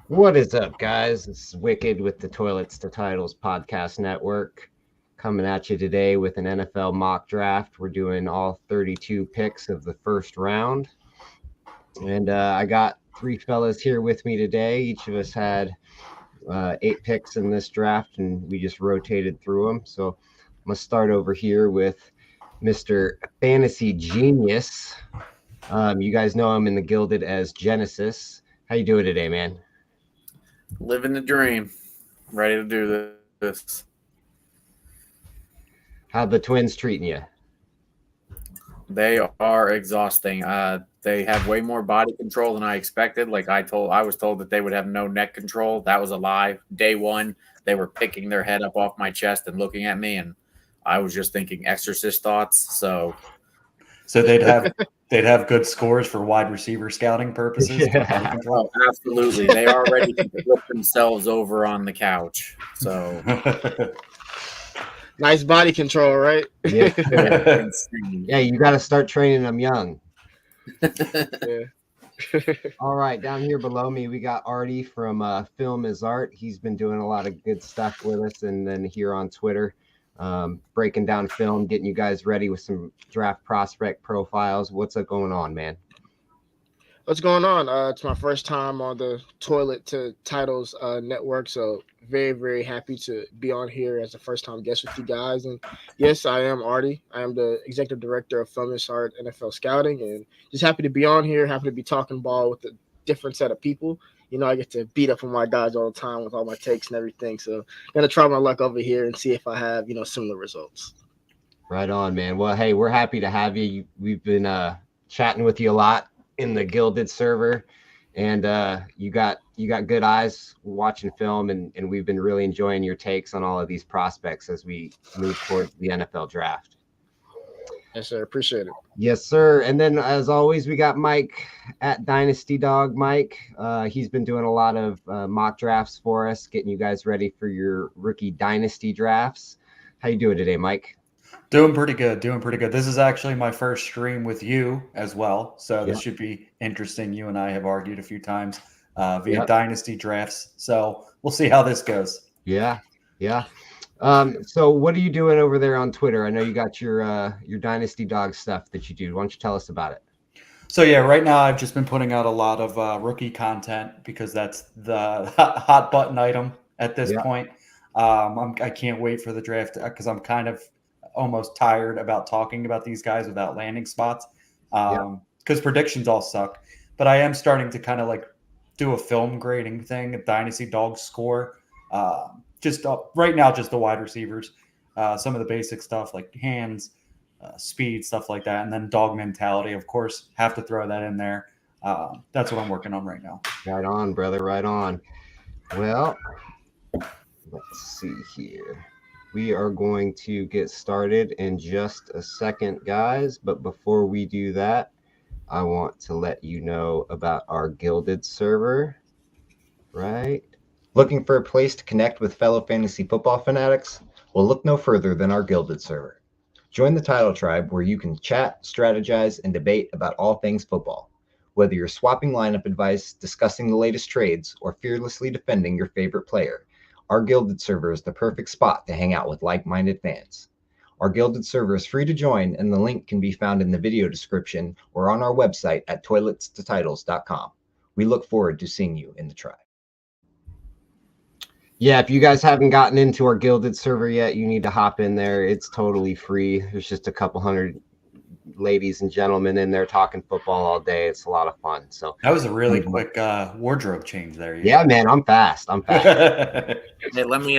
What is up, guys? It's Wicked with the Toilets to Titles podcast network coming at you today with an NFL mock draft. We're doing all 32 picks of the first round. And I got three fellas here with me today. Each of us had 8 picks in this draft, and we just rotated through them. So I'm going to start over here with Mr. Fantasy Genius. You guys know him in the Gilded as Genesis. How you doing today, man? Living the dream. Ready to do this. How the Twins treating you? They are exhausting. They have way more body control than I expected. I was told that they would have no neck control. That was a lie. Day one, they were picking their head up off my chest and looking at me, and I was just thinking exorcist thoughts. So they'd have good scores for wide receiver scouting purposes. Yeah. Oh, absolutely. They already flip themselves over on the couch. So Nice body control, right? Yeah, insane. yeah, you got to start training them young. Yeah. All right, down here below me, we got Artie from Film is Art. He's been doing a lot of good stuff with us, and then here on Twitter, breaking down film, getting you guys ready with some draft prospect profiles. What's up going on, man? What's going on? It's my first time on the Toilet to Titles network, so very, very happy to be on here as a first-time guest with you guys. And yes, I am Artie. I am the executive director of Film is Art NFL Scouting, and just happy to be on here, happy to be talking ball with a different set of people. You know, I get to beat up on my guys all the time with all my takes and everything. So I'm gonna try my luck over here and see if I have, similar results. Right on, man. Well, hey, we're happy to have you. We've been chatting with you a lot in the Gilded server, and you got good eyes watching film, and we've been really enjoying your takes on all of these prospects as we move towards the NFL draft. Yes, sir. Appreciate it. Yes, sir. And then, as always, we got Mike at Dynasty Dog. Mike, he's been doing a lot of mock drafts for us, getting you guys ready for your rookie dynasty drafts. How you doing today, Mike? Doing pretty good. This is actually my first stream with you as well, so this should be interesting. You and I have argued a few times via dynasty drafts, so we'll see how this goes. Yeah. So what are you doing over there on Twitter? I know you got your Dynasty Dog stuff that you do. Why don't you tell us about it? So yeah, right now I've just been putting out a lot of rookie content because that's the hot button item at this point. I can't wait for the draft because I'm kind of almost tired about talking about these guys without landing spots because predictions all suck. But I am starting to kind of like do a film grading thing, a Dynasty Dog score. Right now, just the wide receivers, some of the basic stuff like hands, speed, stuff like that. And then dog mentality, of course, have to throw that in there. That's what I'm working on right now. Right on, brother. Right on. Well, let's see here. We are going to get started in just a second, guys. But before we do that, I want to let you know about our Gilded server, right? Looking for a place to connect with fellow fantasy football fanatics? Well, look no further than our Gilded server. Join the Title Tribe where you can chat, strategize, and debate about all things football. Whether you're swapping lineup advice, discussing the latest trades, or fearlessly defending your favorite player, our Gilded server is the perfect spot to hang out with like-minded fans. Our Gilded server is free to join, and the link can be found in the video description or on our website at toiletstotitles.com. We look forward to seeing you in the tribe. Yeah, if you guys haven't gotten into our Gilded server yet, you need to hop in there. It's totally free. There's just a couple hundred ladies and gentlemen in there talking football all day. It's a lot of fun. So that was a really quick wardrobe change there. Yeah, man, I'm fast. Hey, let me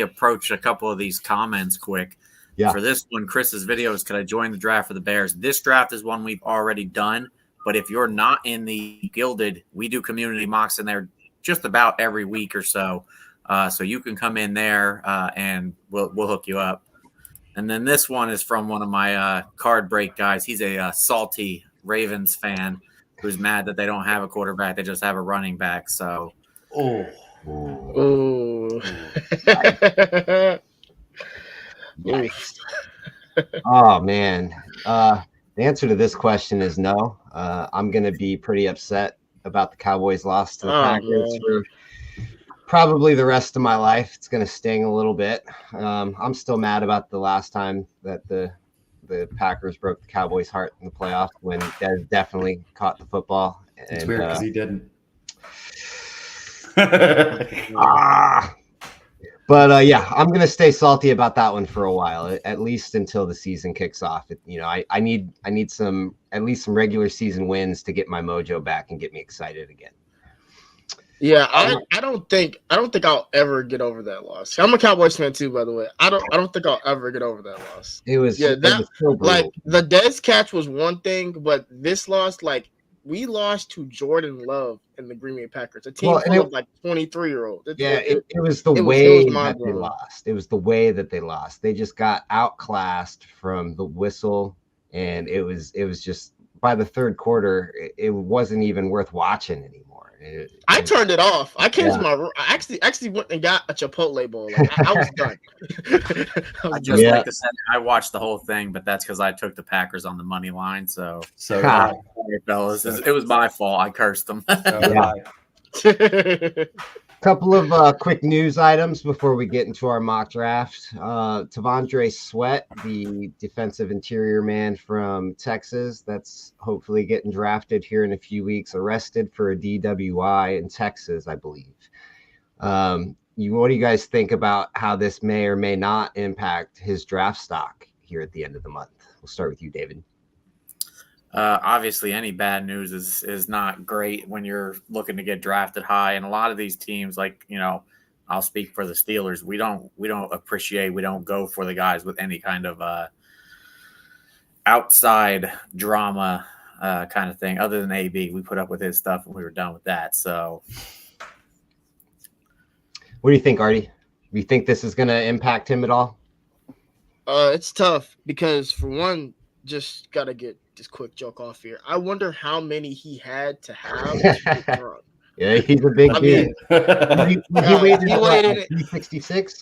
approach a couple of these comments quick. Yeah. For this one, Chris's video is, could I join the draft for the Bears? This draft is one we've already done, but if you're not in the Gilded, we do community mocks in there just about every week or so. So you can come in there and we'll hook you up. And then this one is from one of my card break guys. He's a salty Ravens fan who's mad that they don't have a quarterback. They just have a running back. So, Oh, man. The answer to this question is no. I'm going to be pretty upset about the Cowboys' loss to the Oh, Packers man. for probably the rest of my life. It's going to sting a little bit. I'm still mad about the last time that the Packers broke the Cowboys' heart in the playoffs when Dez definitely caught the football. It's And, weird because he didn't. Yeah, I'm gonna stay salty about that one for a while, at least until the season kicks off. I need some at least some regular season wins to get my mojo back and get me excited again. Yeah, I don't think I'll ever get over that loss. I'm a Cowboys fan too, by the way. I don't think I'll ever get over that loss. It was Yeah, it was so brutal. Like the Dez catch was one thing, but this loss, like we lost to Jordan Love and the Green Bay Packers, a team full of like 23-year-olds. It was the way that they lost. It was the way that they lost. They just got outclassed from the whistle, and it was just by the third quarter, it wasn't even worth watching anymore. I turned it off. I came to my room. I actually went and got a Chipotle bowl. Like, I was done. I just like to say I watched the whole thing, but that's because I took the Packers on the money line. So sorry, fellas, it was my fault. I cursed them. Couple of quick news items before we get into our mock draft. T'Vondre Sweat, the defensive interior man from Texas, that's hopefully getting drafted here in a few weeks, arrested for a DWI in Texas, I believe. What do you guys think about how this may or may not impact his draft stock here at the end of the month? We'll start with you, David. Obviously, any bad news is not great when you're looking to get drafted high. And a lot of these teams, like, I'll speak for the Steelers. We don't go for the guys with any kind of outside drama kind of thing. Other than AB, we put up with his stuff and we were done with that. So, what do you think, Artie? Do you think this is going to impact him at all? It's tough because, for one, just gotta get this quick joke off here. I wonder how many he had to have to get drunk. Yeah, he's a big dude. He weighed in at 366.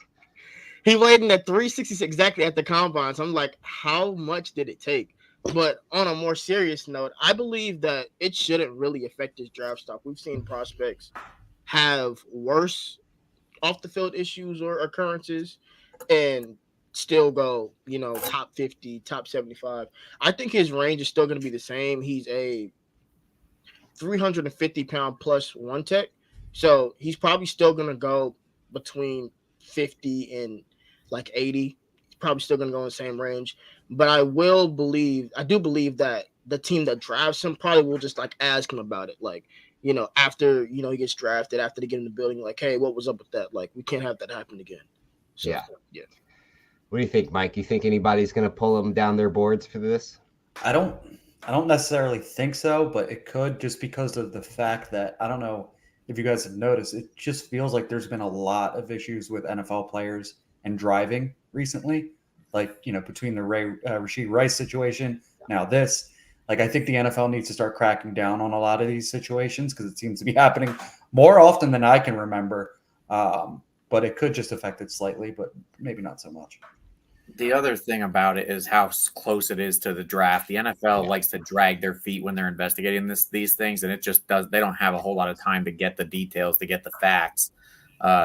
He weighed in at 366 exactly at the combine. So I'm like, how much did it take? But on a more serious note, I believe that it shouldn't really affect his draft stock. We've seen prospects have worse off the field issues or occurrences and still go, top 50, top 75. I think his range is still going to be the same. He's a 350-pound plus one tech. So he's probably still going to go between 50 and like 80. He's probably still going to go in the same range. But I do believe that the team that drafts him probably will just like ask him about it. Like, after, he gets drafted, after they get in the building, like, hey, what was up with that? Like, we can't have that happen again. So, yeah. What do you think, Mike? You think anybody's going to pull them down their boards for this? I don't necessarily think so, but it could, just because of the fact that, I don't know if you guys have noticed, it just feels like there's been a lot of issues with NFL players and driving recently. Like, between the Rashid Rice situation, now this, like, I think the NFL needs to start cracking down on a lot of these situations because it seems to be happening more often than I can remember. But it could just affect it slightly, but maybe not so much. The other thing about it is how close it is to the draft. The NFL likes to drag their feet when they're investigating these things, and it just does. They don't have a whole lot of time to get the details, to get the facts.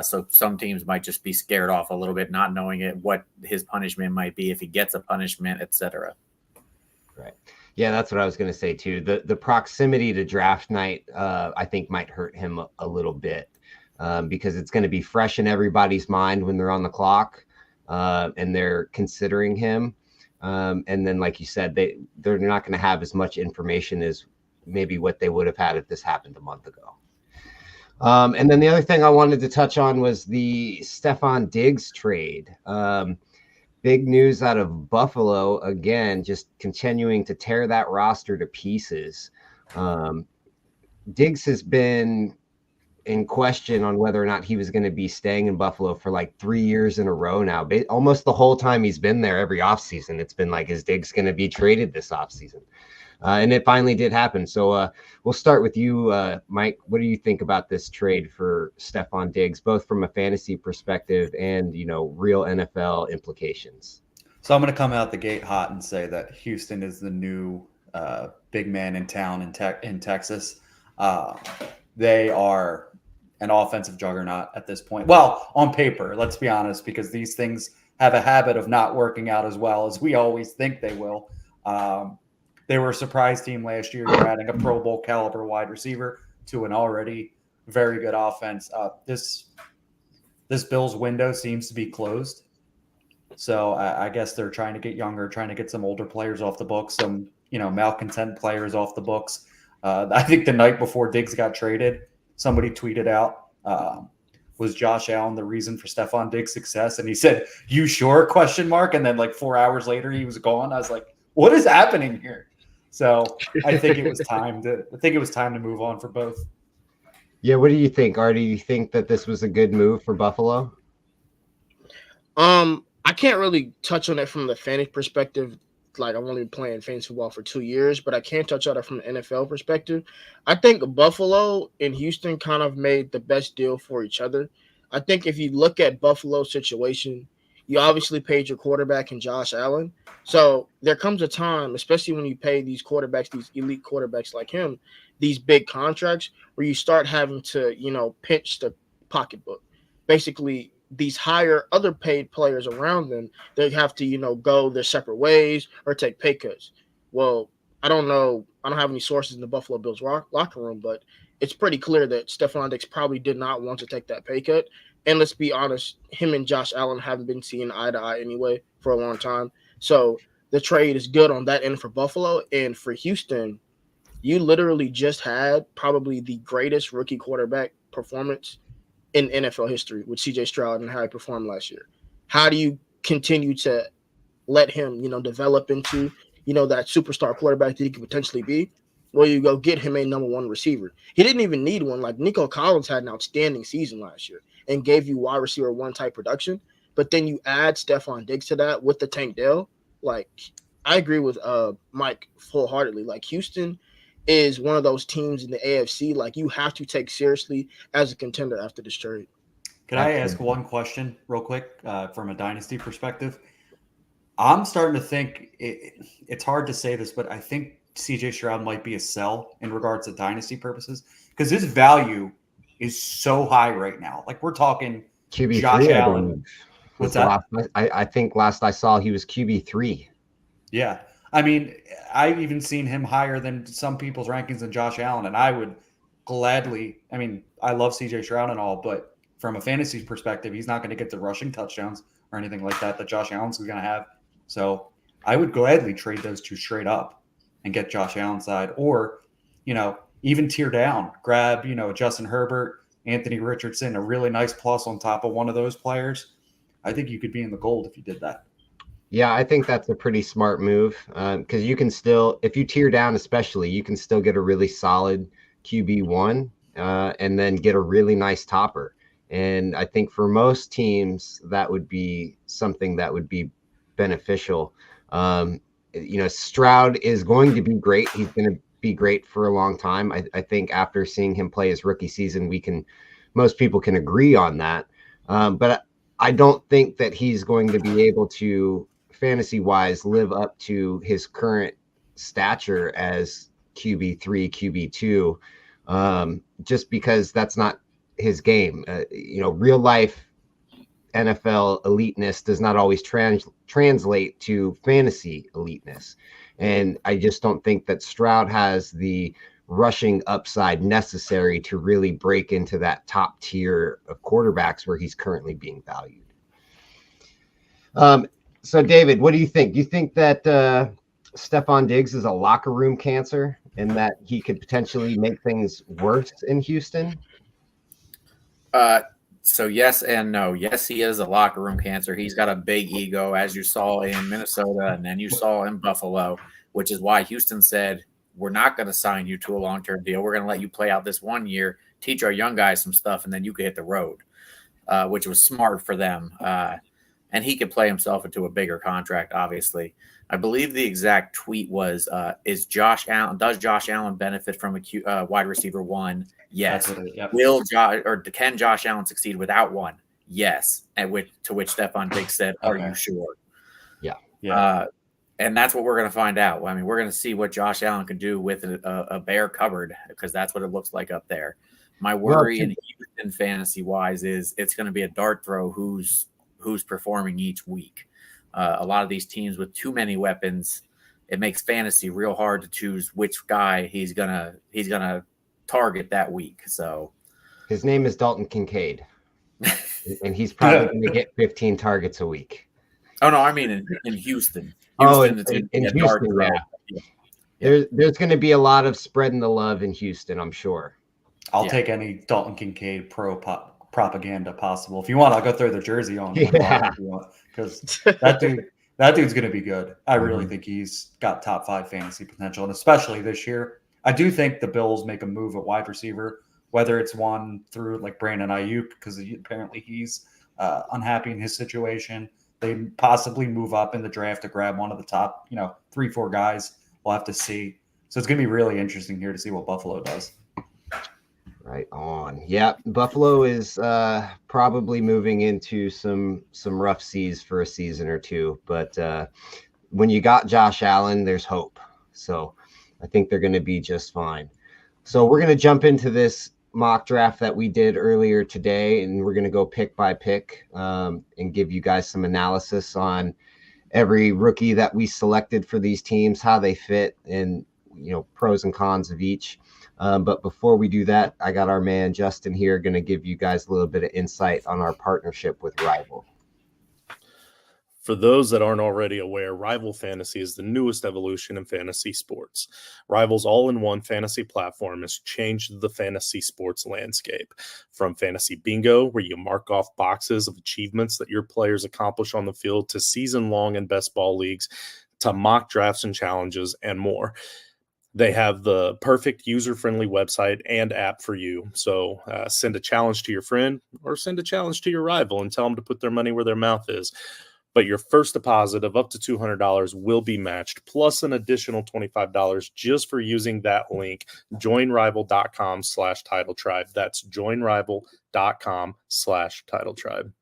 So some teams might just be scared off a little bit, not knowing what his punishment might be if he gets a punishment, etc. Right. Yeah, that's what I was going to say too. The proximity to draft night, I think, might hurt him a little bit because it's going to be fresh in everybody's mind when they're on the clock. And they're considering him. And then, like you said, they're not going to have as much information as maybe what they would have had if this happened a month ago. And then the other thing I wanted to touch on was the Stefon Diggs trade. Big news out of Buffalo, again, just continuing to tear that roster to pieces. Diggs has been in question on whether or not he was going to be staying in Buffalo for like 3 years in a row now. Almost the whole time he's been there, every offseason, it's been like, is Diggs going to be traded this offseason? And it finally did happen. So we'll start with you, Mike. What do you think about this trade for Stefon Diggs, both from a fantasy perspective and, real NFL implications? So I'm going to come out the gate hot and say that Houston is the new big man in town in Texas. They are an offensive juggernaut at this point. Well, on paper, let's be honest, because these things have a habit of not working out as well as we always think they will. They were a surprise team last year. You're adding a Pro Bowl caliber wide receiver to an already very good offense. This Bills window seems to be closed. So I guess they're trying to get younger, trying to get some older players off the books, some malcontent players off the books. I think the night before Diggs got traded, somebody tweeted out, was Josh Allen the reason for Stephon Diggs' success? And he said, "You sure?" ? And then like 4 hours later, he was gone. I was like, what is happening here? So I think it was time to move on for both. Yeah, what do you think, Artie? Do you think that this was a good move for Buffalo? I can't really touch on it from the fantasy perspective. Like, I've only been playing fantasy football for 2 years, but I can touch on it from the NFL perspective. I think Buffalo and Houston kind of made the best deal for each other. I think if you look at Buffalo's situation, you obviously paid your quarterback in Josh Allen. So there comes a time, especially when you pay these quarterbacks, these elite quarterbacks like him, these big contracts, where you start having to, pinch the pocketbook. Basically, these higher other paid players around them, they have to, go their separate ways or take pay cuts. Well, I don't know. I don't have any sources in the Buffalo Bills locker room, but it's pretty clear that Stephon Diggs probably did not want to take that pay cut. And let's be honest, him and Josh Allen haven't been seen eye to eye anyway for a long time. So the trade is good on that end for Buffalo. And for Houston, you literally just had probably the greatest rookie quarterback performance in NFL history with CJ Stroud and how he performed last year. How do you continue to let him, develop into, that superstar quarterback that he could potentially be? Well, you go get him a number one receiver. He didn't even need one. Like, Nico Collins had an outstanding season last year and gave you wide receiver one type production. But then you add Stephon Diggs to that with the Tank Dell. Like, I agree with Mike wholeheartedly. Like, Houston is one of those teams in the AFC, like, you have to take seriously as a contender after this trade. Can I ask one question real quick from a dynasty perspective? I'm starting to think it's hard to say this, but I think CJ Stroud might be a sell in regards to dynasty purposes because his value is so high right now. Like, we're talking QB3, Josh Allen. What's that? I think last I saw he was QB3. Yeah. I mean, I've even seen him higher than some people's rankings than Josh Allen, and I would gladly – I mean, I love CJ Stroud and all, but from a fantasy perspective, he's not going to get the rushing touchdowns or anything like that Josh Allen's going to have. So I would gladly trade those two straight up and get Josh Allen's side or, even tear down, grab, Justin Herbert, Anthony Richardson, a really nice plus on top of one of those players. I think you could be in the gold if you did that. Yeah, I think that's a pretty smart move because you can still, if you tear down especially, you can still get a really solid QB1 and then get a really nice topper. And I think for most teams, that would be something that would be beneficial. Stroud is going to be great. He's going to be great for a long time. I think after seeing him play his rookie season, most people can agree on that. But I don't think that he's going to be able to, fantasy-wise, live up to his current stature as QB3, QB2, just because that's not his game. Real life NFL eliteness does not always translate to fantasy eliteness. And I just don't think that Stroud has the rushing upside necessary to really break into that top tier of quarterbacks where he's currently being valued. So, David, what do you think? Do you think that Stephon Diggs is a locker room cancer and that he could potentially make things worse in Houston? So yes and no. Yes, he is a locker room cancer. He's got a big ego, as you saw in Minnesota and then you saw in Buffalo, which is why Houston said, we're not going to sign you to a long-term deal. We're going to let you play out this 1 year, teach our young guys some stuff, and then you can hit the road, which was smart for them. And he could play himself into a bigger contract, obviously. I believe the exact tweet was, does Josh Allen benefit from a wide receiver one? Yes. Yep. Can Josh Allen succeed without one? Yes. To which Stephon Diggs said, "Are you sure?" Yeah. And that's what we're going to find out. I mean, we're going to see what Josh Allen can do with a Bear cupboard, because that's what it looks like up there. My worry in Houston fantasy wise is it's going to be a dart throw who's performing each week. A lot of these teams with too many weapons, it makes fantasy real hard to choose which guy he's gonna target that week. So his name is Dalton Kincaid, and he's probably going to get 15 targets a week. Oh no, I mean in Houston. In Houston, yeah. There's going to be a lot of spreading the love in Houston, I'm sure. I'll take any Dalton Kincaid propaganda possible. If you want, I'll go throw the jersey on because that dude's going to be good. I really think he's got top 5 fantasy potential, and especially this year. I do think the Bills make a move at wide receiver, whether it's one through like Brandon Ayuk, because apparently he's unhappy in his situation. They possibly move up in the draft to grab one of the top, 3-4 guys. We'll have to see. So it's going to be really interesting here to see what Buffalo does. Right on. Yeah, Buffalo is probably moving into some rough seas for a season or two. But when you got Josh Allen, there's hope. So I think they're going to be just fine. So we're going to jump into this mock draft that we did earlier today, and we're going to go pick by pick and give you guys some analysis on every rookie that we selected for these teams, how they fit, and pros and cons of each. But before we do that, I got our man Justin here going to give you guys a little bit of insight on our partnership with Rival. For those that aren't already aware, Rival Fantasy is the newest evolution in fantasy sports. Rival's all-in-one fantasy platform has changed the fantasy sports landscape. From fantasy bingo, where you mark off boxes of achievements that your players accomplish on the field, to season-long and best ball leagues, to mock drafts and challenges, and more. They have the perfect user-friendly website and app for you. So send a challenge to your friend or send a challenge to your rival and tell them to put their money where their mouth is. But your first deposit of up to $200 will be matched, plus an additional $25 just for using that link, joinrival.com/titletribe. That's joinrival.com/titletribe.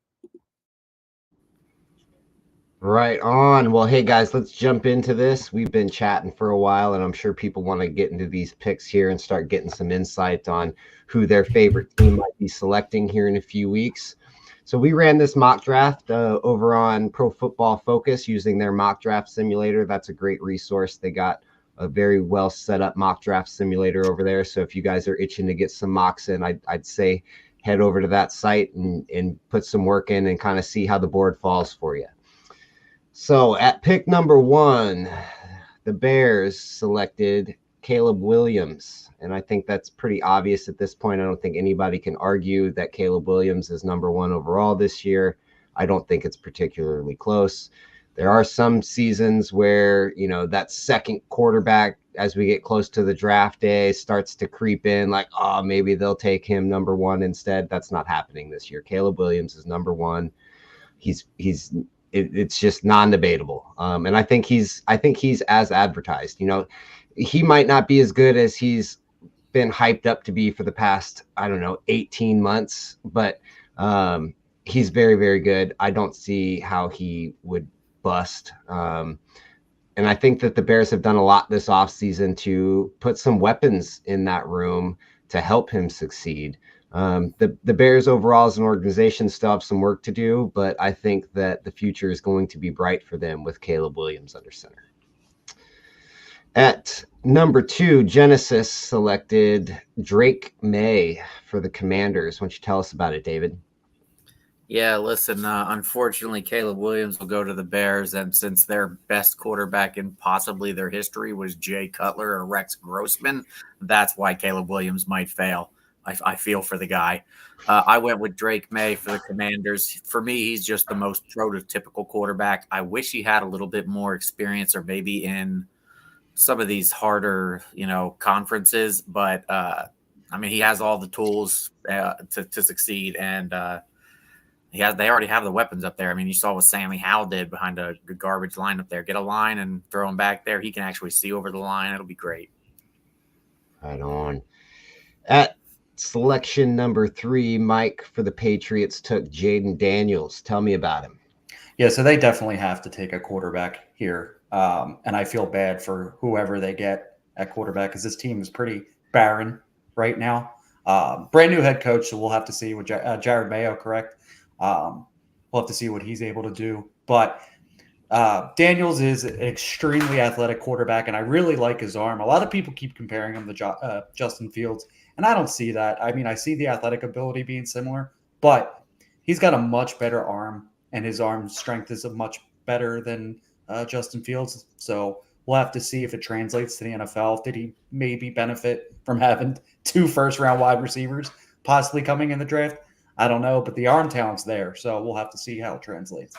Right on. Well, hey guys, let's jump into this. We've been chatting for a while, and I'm sure people want to get into these picks here and start getting some insight on who their favorite team might be selecting here in a few weeks. So we ran this mock draft over on Pro Football Focus using their mock draft simulator. That's a great resource. They got a very well set up mock draft simulator over there. So if you guys are itching to get some mocks in, I'd say head over to that site and put some work in and kind of see how the board falls for you. So at pick number 1, the Bears selected Caleb Williams. And I think that's pretty obvious at this point. I don't think anybody can argue that Caleb Williams is number 1 overall this year. I don't think it's particularly close. There are some seasons where, that second quarterback, as we get close to the draft day, starts to creep in like, oh, maybe they'll take him number 1 instead. That's not happening this year. Caleb Williams is number 1. It's just non-debatable. And I think he's as advertised. He might not be as good as he's been hyped up to be for the past, 18 months, but he's very, very good. I don't see how he would bust. And I think that the Bears have done a lot this offseason to put some weapons in that room to help him succeed. The Bears overall as an organization still have some work to do, but I think that the future is going to be bright for them with Caleb Williams under center. At number 2, Genesis selected Drake May for the Commanders. Why don't you tell us about it, David? Yeah, listen, unfortunately, Caleb Williams will go to the Bears, and since their best quarterback in possibly their history was Jay Cutler or Rex Grossman, that's why Caleb Williams might fail. I feel for the guy. I went with Drake May for the Commanders. For me, he's just the most prototypical quarterback. I wish he had a little bit more experience, or maybe in some of these harder, conferences. But he has all the tools to succeed, and they already have the weapons up there. You saw what Sammy Howell did behind a garbage line up there. Get a line and throw him back there. He can actually see over the line. It'll be great. Right on. At selection number 3, Mike for the Patriots took Jaden Daniels. Tell me about him. Yeah, so they definitely have to take a quarterback here. And I feel bad for whoever they get at quarterback because this team is pretty barren right now. Brand new head coach, so we'll have to see what Jared Mayo, correct? We'll have to see what he's able to do. But Daniels is an extremely athletic quarterback, and I really like his arm. A lot of people keep comparing him to Justin Fields, and I don't see that. I mean, I see the athletic ability being similar, but he's got a much better arm, and his arm strength is much better than Justin Fields. So we'll have to see if it translates to the NFL. Did he maybe benefit from having 2 first-round wide receivers possibly coming in the draft? I don't know, but the arm talent's there, so we'll have to see how it translates.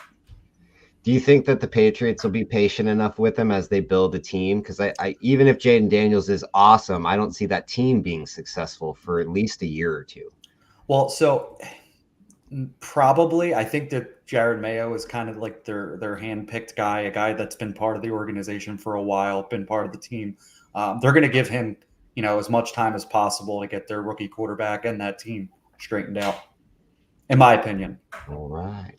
Do you think that the Patriots will be patient enough with him as they build a team? Because I even if Jaden Daniels is awesome, I don't see that team being successful for at least a year or two. Well, so probably I think that Jared Mayo is kind of like their hand-picked guy, a guy that's been part of the organization for a while, been part of the team. They're going to give him, as much time as possible to get their rookie quarterback and that team straightened out, in my opinion. All right.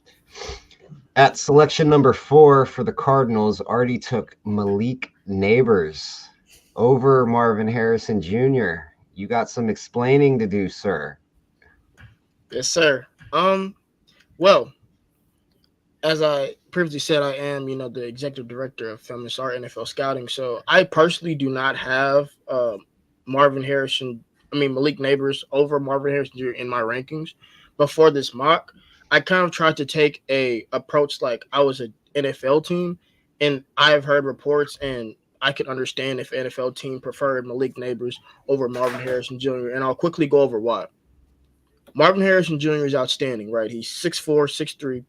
At selection number 4 for the Cardinals, Artie took Malik Neighbors over Marvin Harrison Jr. You got some explaining to do, sir. Yes, sir. Well, as I previously said, I am, the executive director of Feminist Art NFL Scouting. So I personally do not have Malik Neighbors over Marvin Harrison Jr. in my rankings. Before this mock, I kind of tried to take a approach like I was an NFL team, and I have heard reports, and I could understand if NFL team preferred Malik Neighbors over Marvin Harrison Jr., and I'll quickly go over why. Marvin Harrison Jr. is outstanding, right? He's 6'4", 6'3",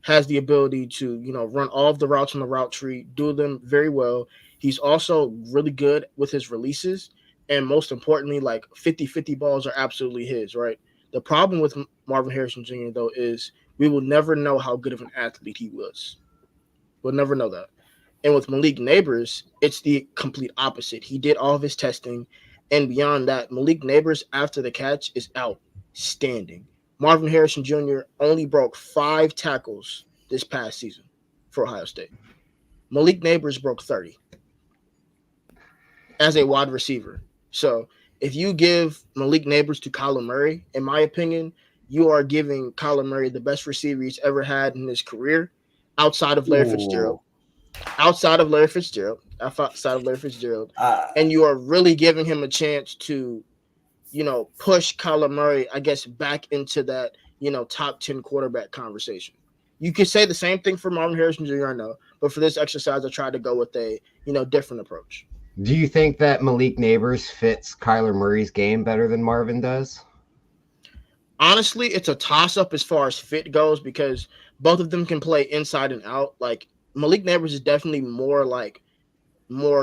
has the ability to, run all of the routes on the route tree, do them very well. He's also really good with his releases, and most importantly, like 50-50 balls are absolutely his, right? The problem with Marvin Harrison Jr., though, is we will never know how good of an athlete he was. We'll never know that. And with Malik Neighbors, it's the complete opposite. He did all of his testing, and beyond that, Malik Neighbors, after the catch, is outstanding. Marvin Harrison Jr. only broke 5 tackles this past season for Ohio State. Malik Neighbors broke 30 as a wide receiver. So if you give Malik Neighbors to Kyler Murray, in my opinion, you are giving Kyler Murray the best receiver he's ever had in his career outside of Larry Fitzgerald. Outside of Larry Fitzgerald. And you are really giving him a chance to, push Kyler Murray, I guess, back into that, top 10 quarterback conversation. You could say the same thing for Marvin Harrison Jr., I know, but for this exercise, I tried to go with a, different approach. Do you think that Malik Neighbors fits Kyler Murray's game better than Marvin does? Honestly, it's a toss-up as far as fit goes because both of them can play inside and out. Like, Malik Neighbors is definitely more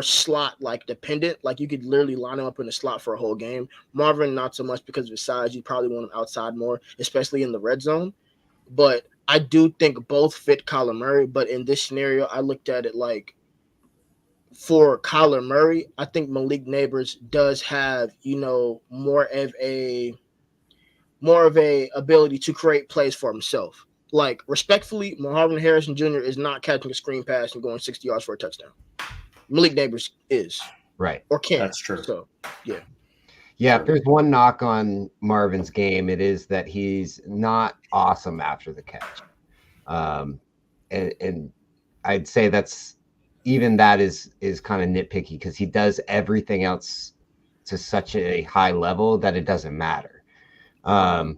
slot dependent. Like, you could literally line him up in the slot for a whole game. Marvin, not so much because of his size. You probably want him outside more, especially in the red zone. But I do think both fit Kyler Murray. But in this scenario, I looked at it like, for Kyler Murray, I think Malik Neighbors does have, more of a ability to create plays for himself. Like, respectfully, Marvin Harrison Jr. is not catching a screen pass and going 60 yards for a touchdown. Malik Neighbors is. Right. Or can. That's true. So, yeah. Yeah, if there's one knock on Marvin's game, it is that he's not awesome after the catch. And I'd say that is kind of nitpicky because he does everything else to such a high level that it doesn't matter. Right.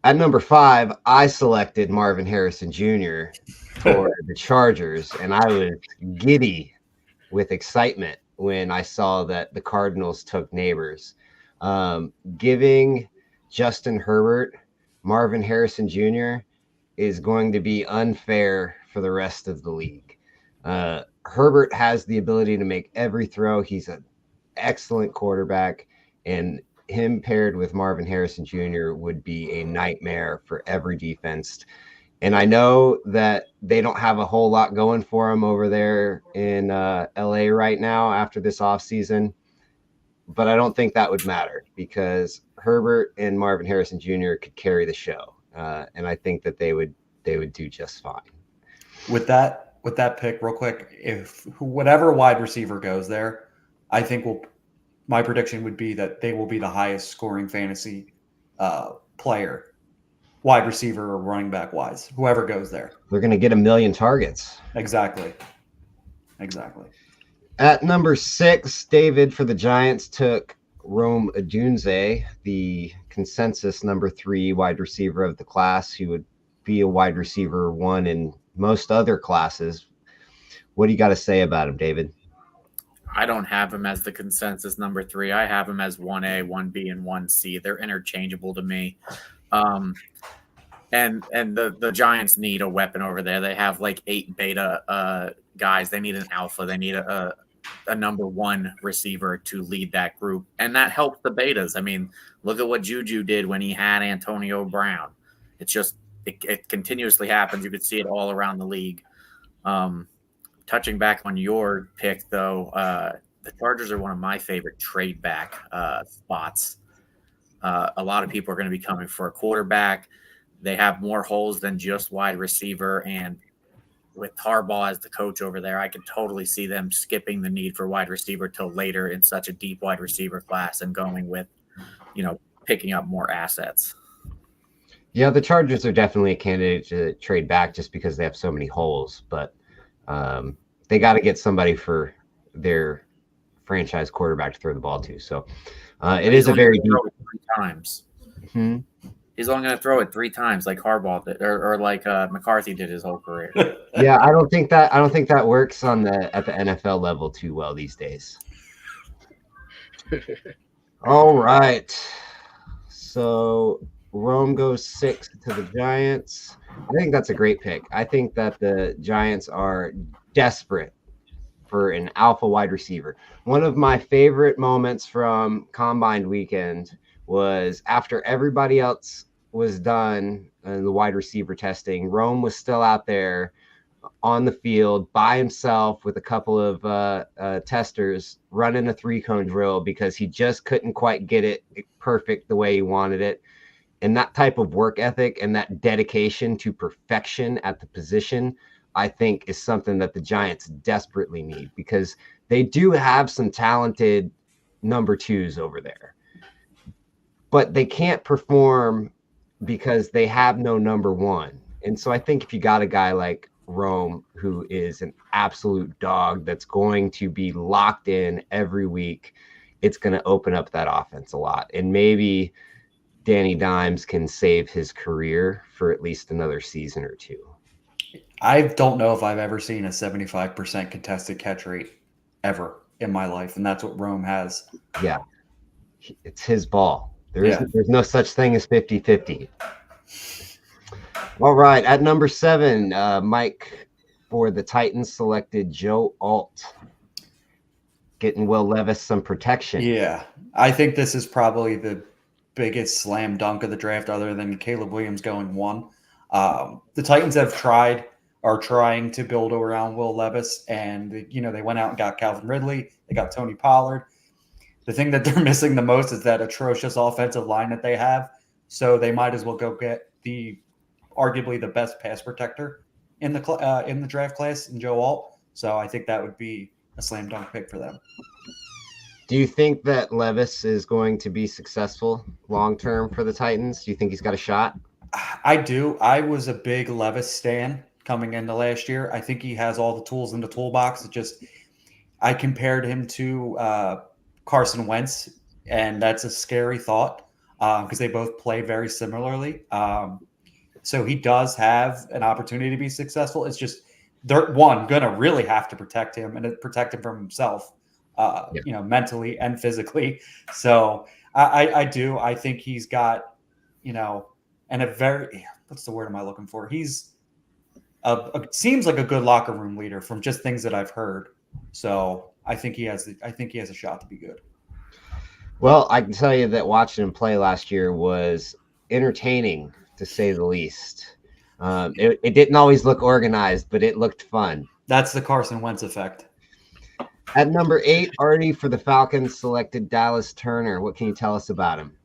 At number 5, I selected Marvin Harrison Jr. for the Chargers, and I was giddy with excitement when I saw that the Cardinals took Neighbors. Giving Justin Herbert Marvin Harrison Jr. is going to be unfair for the rest of the league. Herbert has the ability to make every throw. He's an excellent quarterback, and him paired with Marvin Harrison Jr. would be a nightmare for every defense. And I know that they don't have a whole lot going for him over there in LA right now after this offseason, but I don't think that would matter because Herbert and Marvin Harrison Jr. could carry the show. And I think that they would do just fine. With that with that pick, real quick, if whatever wide receiver goes there, I think my prediction would be that they will be the highest scoring fantasy player, wide receiver or running back wise, whoever goes there. They're going to get 1 million targets. Exactly. At number 6, David for the Giants took Rome Odunze, the consensus number 3 wide receiver of the class, who would be a wide receiver 1 in most other classes. What do you got to say about him, David? I don't have him as the consensus number 3. I have him as 1A, 1B, and 1C. They're interchangeable to me. And the Giants need a weapon over there. They have like 8 beta guys. They need an alpha. They need a number 1 receiver to lead that group. And that helps the betas. I mean, look at what Juju did when he had Antonio Brown. It's just, it continuously happens. You could see it all around the league. Touching back on your pick, though, the Chargers are one of my favorite trade back spots. A lot of people are going to be coming for a quarterback. They have more holes than just wide receiver. And with Harbaugh as the coach over there, I could totally see them skipping the need for wide receiver till later in such a deep wide receiver class and going with, picking up more assets. Yeah, the Chargers are definitely a candidate to trade back just because they have so many holes, but they got to get somebody for their franchise quarterback to throw the ball to. So it is a very deep. 3 times. Mm-hmm. He's only going to throw it 3 times, like Harbaugh did, or like McCarthy did his whole career. Yeah, I don't think that works at the NFL level too well these days. All right, so Rome goes 6 to the Giants. I think that's a great pick. I think that the Giants are desperate for an alpha wide receiver. One of my favorite moments from Combine Weekend was after everybody else was done in the wide receiver testing, Rome was still out there on the field by himself with a couple of testers running a 3-cone drill because he just couldn't quite get it perfect the way he wanted it. And that type of work ethic and that dedication to perfection at the position, I think, is something that the Giants desperately need because they do have some talented number 2s over there. But they can't perform because they have no number 1. And so I think if you got a guy like Rome, who is an absolute dog that's going to be locked in every week, it's going to open up that offense a lot. And maybe Danny Dimes can save his career for at least another season or 2. I don't know if I've ever seen a 75% contested catch rate ever in my life. And that's what Rome has. Yeah. It's his ball. There's no such thing as 50-50. All right. At number 7, Mike for the Titans selected Joe Alt. Getting Will Levis some protection. Yeah. I think this is probably the biggest slam dunk of the draft other than Caleb Williams going 1. The Titans are trying to build around Will Levis, and they went out and got Calvin Ridley. They got Tony Pollard. The thing that they're missing the most is that atrocious offensive line that they have. So they might as well go get arguably the best pass protector in the draft class in Joe Alt. So I think that would be a slam dunk pick for them. Do you think that Levis is going to be successful long term for the Titans? Do you think he's got a shot? I do. I was a big Levis stan coming into last year. I think he has all the tools in the toolbox. I compared him to Carson Wentz, and that's a scary thought because they both play very similarly. So he does have an opportunity to be successful. It's just they're gonna really have to protect him and protect him from himself, mentally and physically. So I do. I think he's got, and a very, what's the word am I looking for? He's seems like a good locker room leader from just things that I've heard. So I think he has a shot to be good. Well, I can tell you that watching him play last year was entertaining, to say the least. It didn't always look organized, but it looked fun. That's the Carson Wentz effect. At number 8, Artie for the Falcons selected Dallas Turner. What can you tell us about him?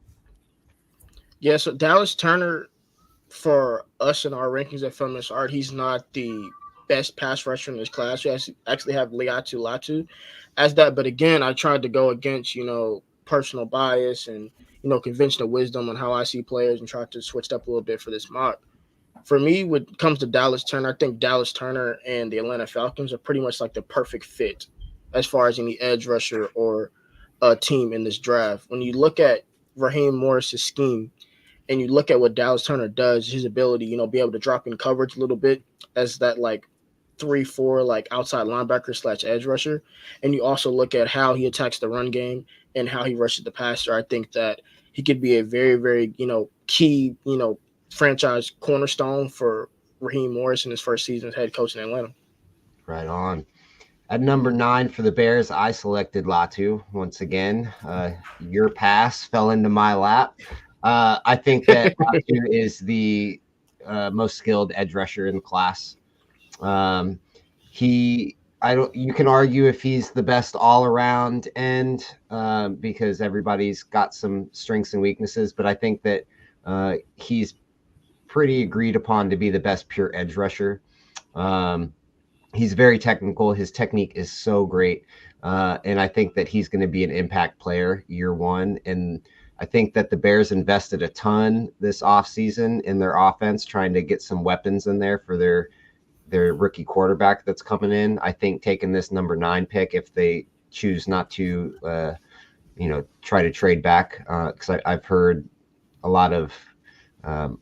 Yeah, so Dallas Turner, for us in our rankings at Feminist Art, he's not the best pass rusher in this class. You actually have Latu as that. But again, I tried to go against, personal bias and, conventional wisdom on how I see players and try to switch it up a little bit for this mock. For me, when it comes to Dallas Turner, I think Dallas Turner and the Atlanta Falcons are pretty much like the perfect fit as far as any edge rusher or a team in this draft. When you look at Raheem Morris's scheme and you look at what Dallas Turner does, his ability, be able to drop in coverage a little bit as that like 3-4 like outside linebacker / edge rusher, and you also look at how he attacks the run game and how he rushes the passer, I think that he could be a very, very, key, franchise cornerstone for Raheem Morris in his first season as head coach in Atlanta. Right on. At number 9 for the Bears, I selected Latu once again. Your pass fell into my lap. I think that Latu is the most skilled edge rusher in the class. You can argue if he's the best all around end because everybody's got some strengths and weaknesses, but I think that he's pretty agreed upon to be the best pure edge rusher. He's very technical. His technique is so great. And I think that he's going to be an impact player year one. And I think that the Bears invested a ton this offseason in their offense, trying to get some weapons in there for their rookie quarterback that's coming in. I think taking this number 9 pick, if they choose not to, try to trade back, because I've heard a lot of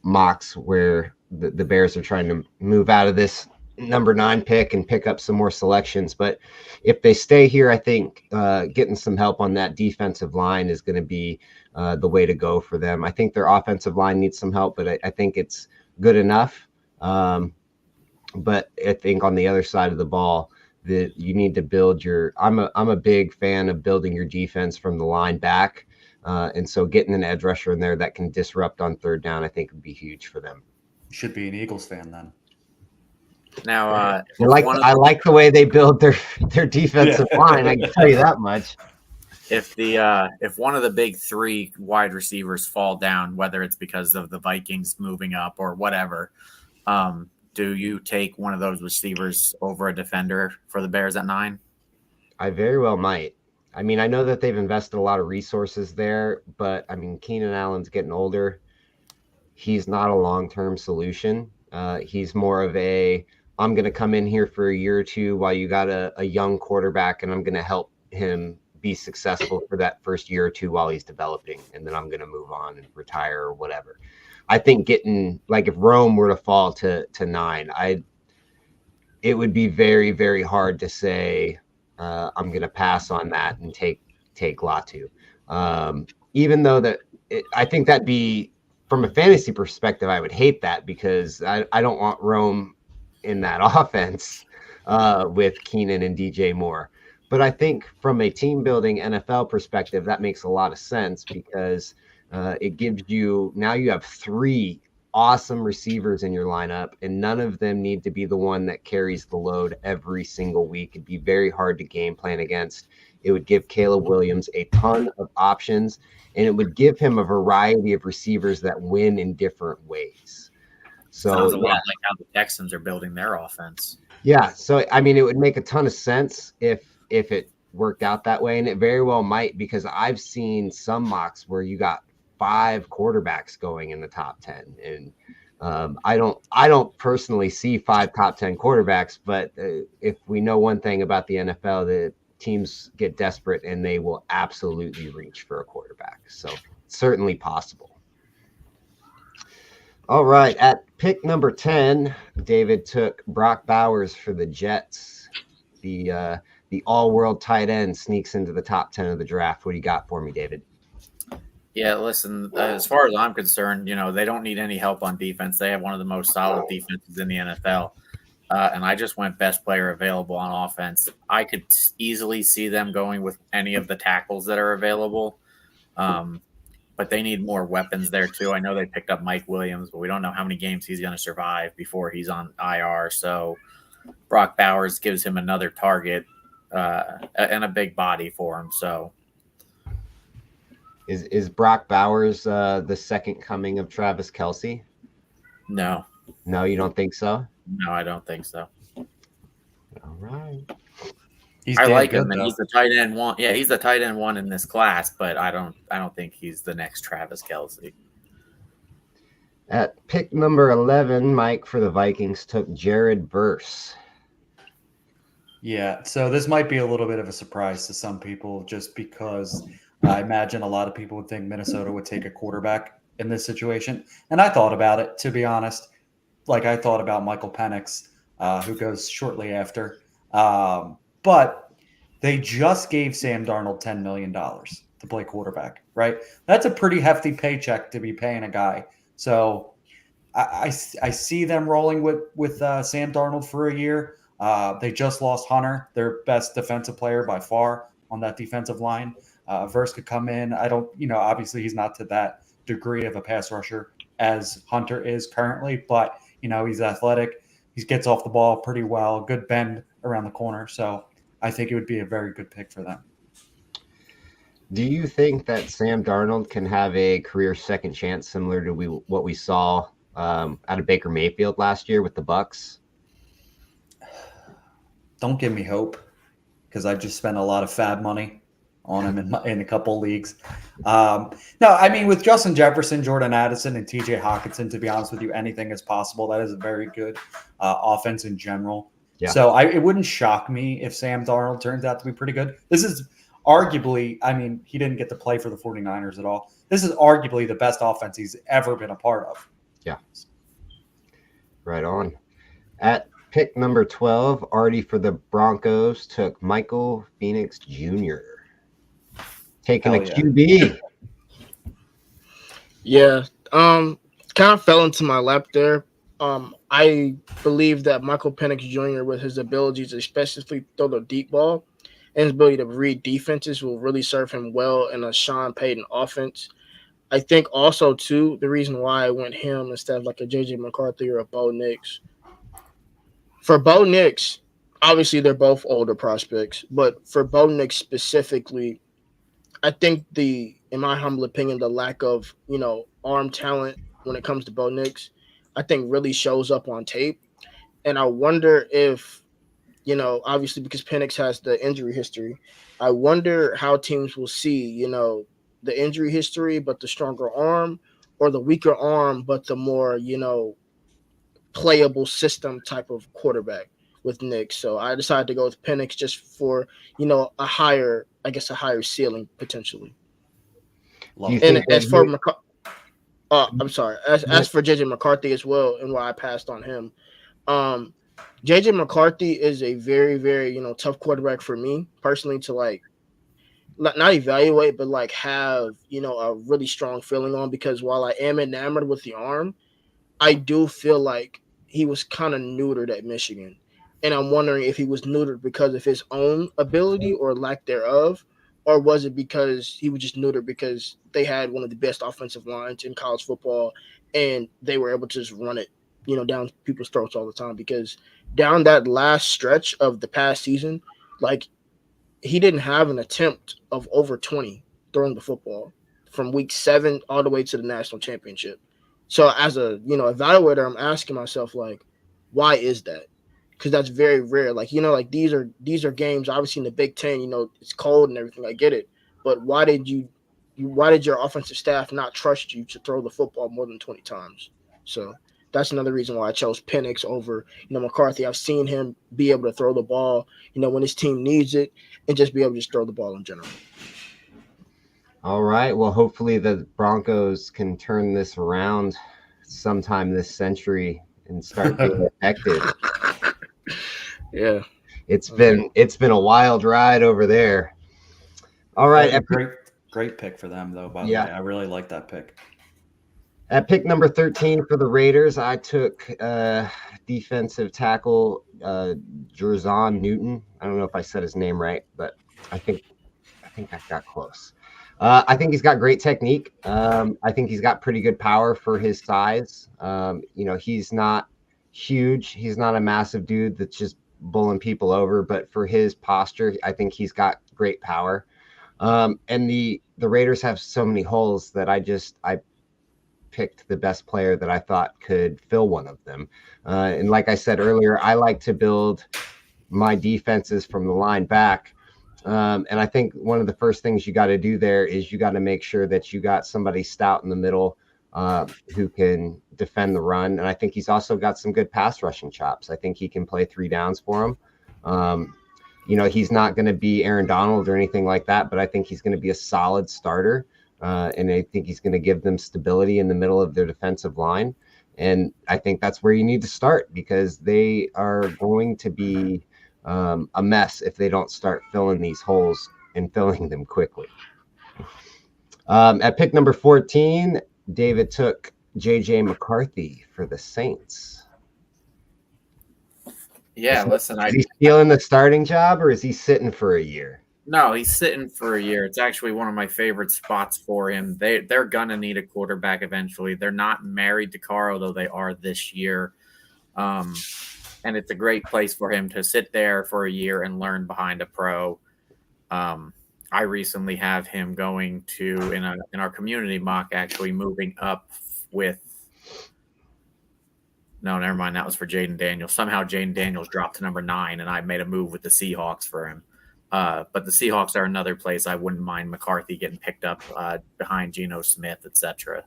mocks where the Bears are trying to move out of this number 9 pick and pick up some more selections. But if they stay here, I think getting some help on that defensive line is going to be the way to go for them. I think their offensive line needs some help, but I think it's good enough. But I think on the other side of the ball, that you need to build I'm a big fan of building your defense from the line back. And so getting an edge rusher in there that can disrupt on third down, I think would be huge for them. You should be an Eagles fan then. Now, I like the way they build their defensive line. I can tell you that much. If one of the big 3 wide receivers fall down, whether it's because of the Vikings moving up or whatever, do you take one of those receivers over a defender for the Bears at 9? I very well might. I mean, I know that they've invested a lot of resources there, but I mean, Keenan Allen's getting older. He's not a long-term solution. He's more of I'm going to come in here for a year or two while you got a young quarterback, and I'm going to help him be successful for that first year or two while he's developing, and then I'm going to move on and retire or whatever. I think if Rome were to fall to 9, it would be very, very hard to say I'm going to pass on that and take Latu. Even though I think that'd be, from a fantasy perspective, I would hate that because I don't want Rome in that offense with Keenan and DJ Moore. But I think from a team building NFL perspective, that makes a lot of sense because it gives you, now you have 3 awesome receivers in your lineup, and none of them need to be the one that carries the load every single week. It'd be very hard to game plan against. It would give Caleb Williams a ton of options, and it would give him a variety of receivers that win in different ways. So sounds a lot like how the Texans are building their offense. Yeah. So, I mean, it would make a ton of sense if it worked out that way, and it very well might, because I've seen some mocks where you got 5 quarterbacks going in the top 10, and I don't personally see 5 top 10 quarterbacks, but if we know one thing about the NFL, the teams get desperate and they will absolutely reach for a quarterback. So certainly possible. All right, at pick number 10, David took Brock Bowers for the Jets. The all-world tight end sneaks into the top 10 of the draft. What do you got for me, David? Yeah, listen, as far as I'm concerned, they don't need any help on defense. They have one of the most solid defenses in the NFL. And I just went best player available on offense. I could easily see them going with any of the tackles that are available. But they need more weapons there too. I know they picked up Mike Williams, but we don't know how many games he's going to survive before he's on IR. So Brock Bowers gives him another target and a big body for him. So is Brock Bowers the second coming of Travis Kelce? No, you don't think so? No, I don't think so. right. He's I damn like good, him, and though. he's the tight end one. Yeah, he's the tight end one in this class, but I don't think he's the next Travis Kelce. At pick number 11, Mike for the Vikings took Jared Verse. Yeah, so this might be a little bit of a surprise to some people just because I imagine a lot of people would think Minnesota would take a quarterback in this situation. And I thought about it, to be honest. Like I thought about Michael Penix, who goes shortly after. But they just gave Sam Darnold $10 million to play quarterback, right? That's a pretty hefty paycheck to be paying a guy. So I see them rolling with Sam Darnold for a year. They just lost Hunter, their best defensive player by far on that defensive line. Verse could come in. Obviously he's not to that degree of a pass rusher as Hunter is currently, but he's athletic. He gets off the ball pretty well, good bend around the corner. So I think it would be a very good pick for them. Do you think that Sam Darnold can have a career second chance similar to what we saw out of Baker Mayfield last year with the Bucs? Don't give me hope because I just spent a lot of fab money on him in a couple leagues. No, I mean, with Justin Jefferson, Jordan Addison, and TJ Hawkinson, to be honest with you, anything is possible. That is a very good offense in general. Yeah. So it wouldn't shock me if Sam Darnold turns out to be pretty good. This is arguably, I mean, he didn't get to play for the 49ers at all. This is arguably the best offense he's ever been a part of. Yeah. Right on. At pick number 12, Artie for the Broncos took Michael Penix Jr. Taking a QB. Yeah. Kind of fell into my lap there. I believe that Michael Penix Jr. with his abilities, especially throw the deep ball and his ability to read defenses, will really serve him well in a Sean Payton offense. I think also, too, the reason why I went him instead of like a J.J. McCarthy or a Bo Nix. For Bo Nix, obviously they're both older prospects, but for Bo Nix specifically, I think in my humble opinion, the lack of, arm talent when it comes to Bo Nix, I think really shows up on tape. And I wonder if, obviously because Penix has the injury history, I wonder how teams will see, the injury history, but the stronger arm, or the weaker arm, but the more, playable system type of quarterback with Nix. So I decided to go with Penix just for, a higher ceiling potentially. And as for I'm sorry. As for JJ McCarthy as well, and why I passed on him, JJ McCarthy is a very, very tough quarterback for me personally to not evaluate, but have a really strong feeling on, because while I am enamored with the arm, I do feel like he was kind of neutered at Michigan, and I'm wondering if he was neutered because of his own ability or lack thereof. Or was it because he was just neutered because they had one of the best offensive lines in college football and they were able to just run it, down people's throats all the time? Because down that last stretch of the past season, he didn't have an attempt of over 20 throwing the football from week 7 all the way to the national championship. So as a, evaluator, I'm asking myself, why is that? Because that's very rare. These are games, obviously in the Big Ten, it's cold and everything. I get it. But why did your offensive staff not trust you to throw the football more than 20 times? So that's another reason why I chose Penix over, McCarthy. I've seen him be able to throw the ball, when his team needs it, and just be able to just throw the ball in general. All right. Well, hopefully the Broncos can turn this around sometime this century and start being effective. Yeah, it's been a wild ride over there. All right, great pick for them though. By the way, I really like that pick. At pick number 13 for the Raiders, I took defensive tackle Jerzon Newton. I don't know if I said his name right, but I think I got close. I think he's got great technique. I think he's got pretty good power for his size. He's not huge. He's not a massive dude that's just bullying people over, but for his posture, I think he's got great power. And the Raiders have so many holes that I picked the best player that I thought could fill one of them. And like I said earlier, I like to build my defenses from the line back. And I think one of the first things you got to do there is you got to make sure that you got somebody stout in the middle who can defend the run. And I think he's also got some good pass rushing chops. I think he can play 3 downs for him. He's not going to be Aaron Donald or anything like that, but I think he's going to be a solid starter. And I think he's going to give them stability in the middle of their defensive line. And I think that's where you need to start, because they are going to be a mess if they don't start filling these holes and filling them quickly. At pick number 14, David took J.J. McCarthy for the Saints. Yeah, listen. Is he stealing the starting job, or is he sitting for a year? No, he's sitting for a year. It's actually one of my favorite spots for him. They're going to need a quarterback eventually. They're not married to Carr, although they are this year. And it's a great place for him to sit there for a year and learn behind a pro. I recently have him going to, in our community mock, actually moving up with – no, never mind. That was for Jaden Daniels. Somehow Jaden Daniels dropped to number 9, and I made a move with the Seahawks for him. But the Seahawks are another place I wouldn't mind McCarthy getting picked up behind Geno Smith, etc.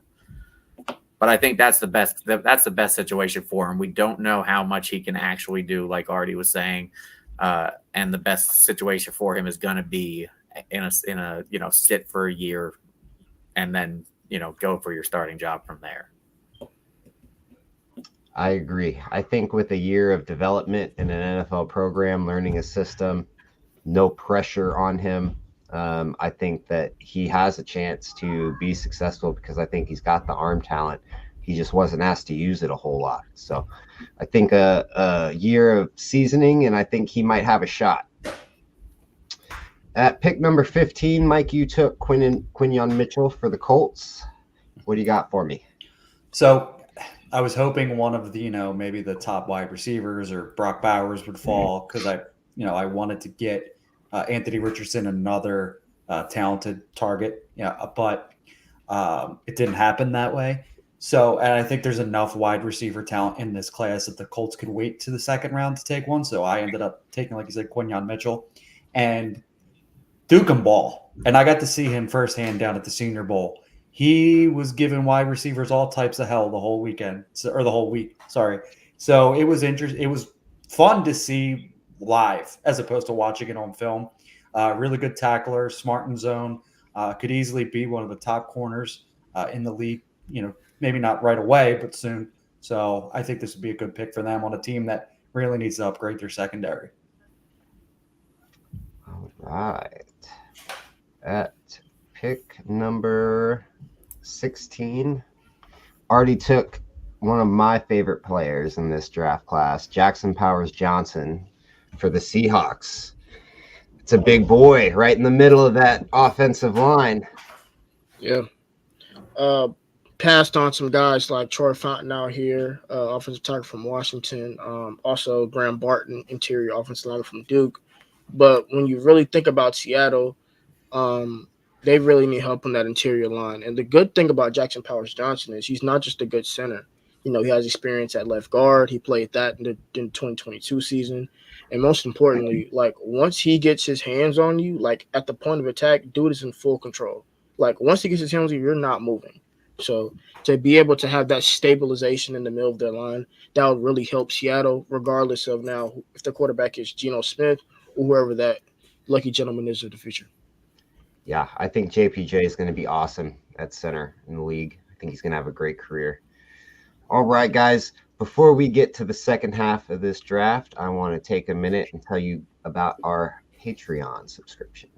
But I think that's the best situation for him. We don't know how much he can actually do, like Artie was saying, and the best situation for him is going to be in a sit for a year and then go for your starting job from there. I agree. I think with a year of development in an NFL program, learning a system, no pressure on him, I think that he has a chance to be successful, because I think he's got the arm talent. He just wasn't asked to use it a whole lot. So I think a year of seasoning, and I think he might have a shot. At pick number 15, Mike, you took Quinyon Mitchell for the Colts. What do you got for me? So I was hoping one of the, maybe the top wide receivers or Brock Bowers would fall, because I wanted to get Anthony Richardson, another talented target, but it didn't happen that way. So, and I think there's enough wide receiver talent in this class that the Colts could wait to the second round to take one. So I ended up taking, like you said, Quinyon Mitchell, and Duke and ball. And I got to see him firsthand down at the Senior Bowl. He was giving wide receivers all types of hell the whole weekend, or the whole week. Sorry. So it was interesting. It was fun to see live as opposed to watching it on film. Really good tackler, smart in zone. Could easily be one of the top corners in the league. Maybe not right away, but soon. So I think this would be a good pick for them on a team that really needs to upgrade their secondary. All right. At pick number 16, already took one of my favorite players in this draft class, Jackson Powers-Johnson, for the Seahawks. It's a big boy right in the middle of that offensive line. Yeah. Passed on some guys like Troy Fountain out here, offensive tackle from Washington. Also Graham Barton, interior offensive lineman from Duke. But when you really think about Seattle, they really need help on that interior line. And the good thing about Jackson Powers-Johnson is he's not just a good center. He has experience at left guard. He played that in the 2022 season. And most importantly, once he gets his hands on you, at the point of attack, dude is in full control. Once he gets his hands on you, you're not moving. So to be able to have that stabilization in the middle of their line, that would really help Seattle, regardless of now if the quarterback is Geno Smith or whoever that lucky gentleman is of the future. Yeah, I think JPJ is going to be awesome at center in the league. I think he's going to have a great career. All right, guys, before we get to the second half of this draft, I want to take a minute and tell you about our Patreon subscription.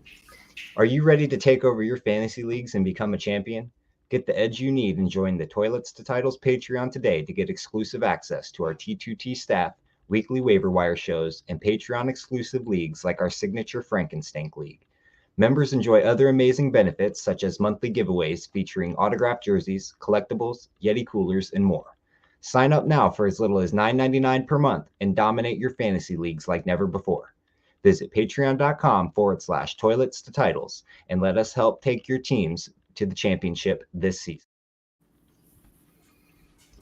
Are you ready to take over your fantasy leagues and become a champion? Get the edge you need and join the Toilets to Titles Patreon today to get exclusive access to our T2T staff, weekly waiver wire shows, and Patreon exclusive leagues like our signature Frankenstank League. Members enjoy other amazing benefits such as monthly giveaways featuring autographed jerseys, collectibles, Yeti coolers, and more. Sign up now for as little as $9.99 per month and dominate your fantasy leagues like never before. Visit patreon.com/toilets to titles and let us help take your teams to the championship this season.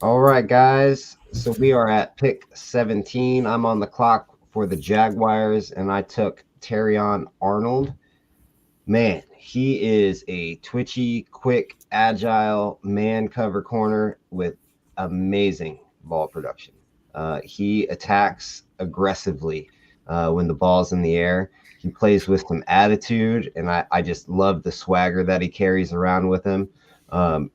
All right, guys. So we are at pick 17. I'm on the clock for the Jaguars, and I took Terrion Arnold. Man, he is a twitchy, quick, agile man cover corner with amazing ball production. He attacks aggressively when the ball's in the air. He plays with some attitude, and I just love the swagger that he carries around with him.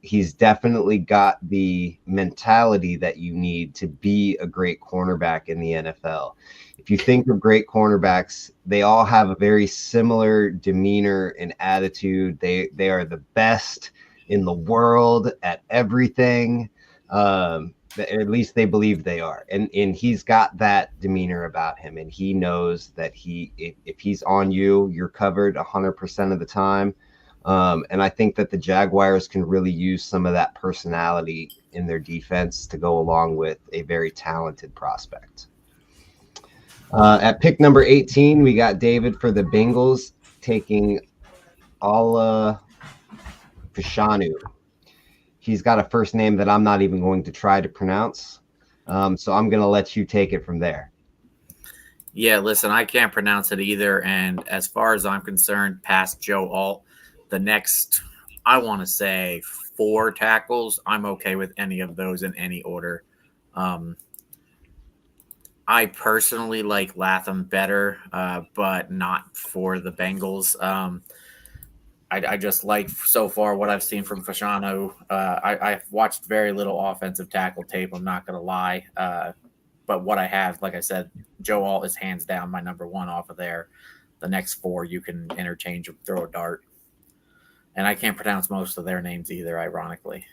He's definitely got the mentality that you need to be a great cornerback in the NFL. If you think of great cornerbacks, they all have a very similar demeanor and attitude. They are the best in the world at everything. At least they believe they are. And he's got that demeanor about him. And he knows that if he's on you, you're covered 100% of the time. And I think that the Jaguars can really use some of that personality in their defense to go along with a very talented prospect. At pick number 18, we got David for the Bengals taking Ala Fashanu. He's got a first name that I'm not even going to try to pronounce. So I'm going to let you take it from there. Yeah, listen, I can't pronounce it either. And as far as I'm concerned, past Joe Alt, the next, I want to say 4 tackles, I'm okay with any of those in any order. I personally like Latham better, but not for the Bengals. I just like so far what I've seen from Fashanu. I've watched very little offensive tackle tape, I'm not going to lie. But what I have, like I said, Joe Alt is hands down my number 1 off of there. The next 4 you can interchange, throw a dart. And I can't pronounce most of their names either, ironically.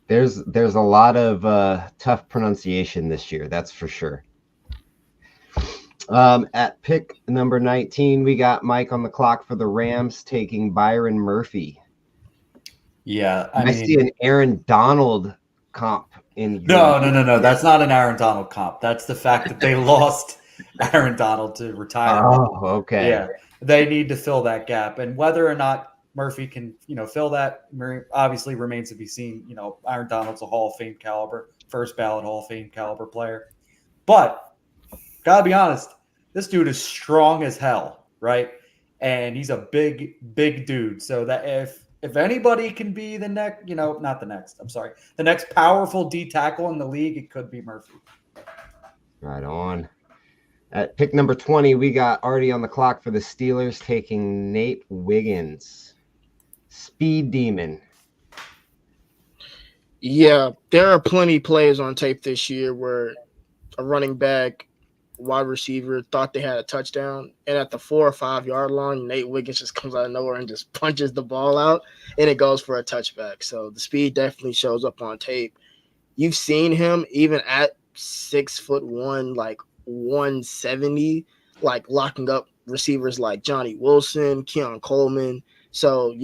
There's a lot of tough pronunciation this year, that's for sure. At pick number 19, we got Mike on the clock for the Rams taking Byron Murphy. Yeah, I see an Aaron Donald comp in. No. That's not an Aaron Donald comp. That's the fact that they lost Aaron Donald to retirement. Oh, okay. Yeah, they need to fill that gap, and whether or not Murphy can, fill that obviously remains to be seen. Aaron Donald's a Hall of Fame caliber, first ballot Hall of Fame caliber player, but gotta be honest, this dude is strong as hell, right? And he's a big dude. So that if anybody can be the next, the next powerful D tackle in the league, it could be Murphy. Right on. At pick number 20, we got Artie on the clock for the Steelers taking Nate Wiggins. Speed demon. Yeah, there are plenty of plays on tape this year where a running back, wide receiver thought they had a touchdown, and at the 4 or 5 yard line, Nate Wiggins just comes out of nowhere and just punches the ball out, and it goes for a touchback. So the speed definitely shows up on tape. You've seen him even at 6'1", like 170, like locking up receivers like Johnny Wilson, Keon Coleman. So,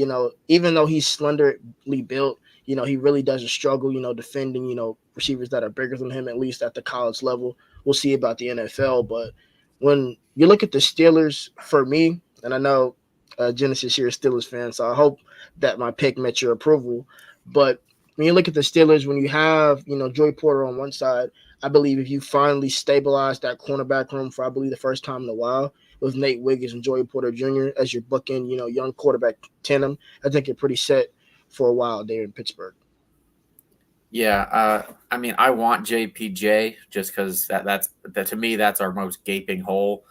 even though he's slenderly built, he really doesn't struggle, defending, receivers that are bigger than him, at least at the college level. We'll see about the NFL. But when you look at the Steelers, for me, and I know Genesis here is Steelers fan, so I hope that my pick met your approval. But when you look at the Steelers, when you have, Joey Porter on one side, I believe if you finally stabilize that cornerback room for, I believe, the first time in a while with Nate Wiggins and Joey Porter Jr. as your bookend, young quarterback tandem, I think you're pretty set for a while there in Pittsburgh. Yeah, I want JPJ just because that to me that's our most gaping hole.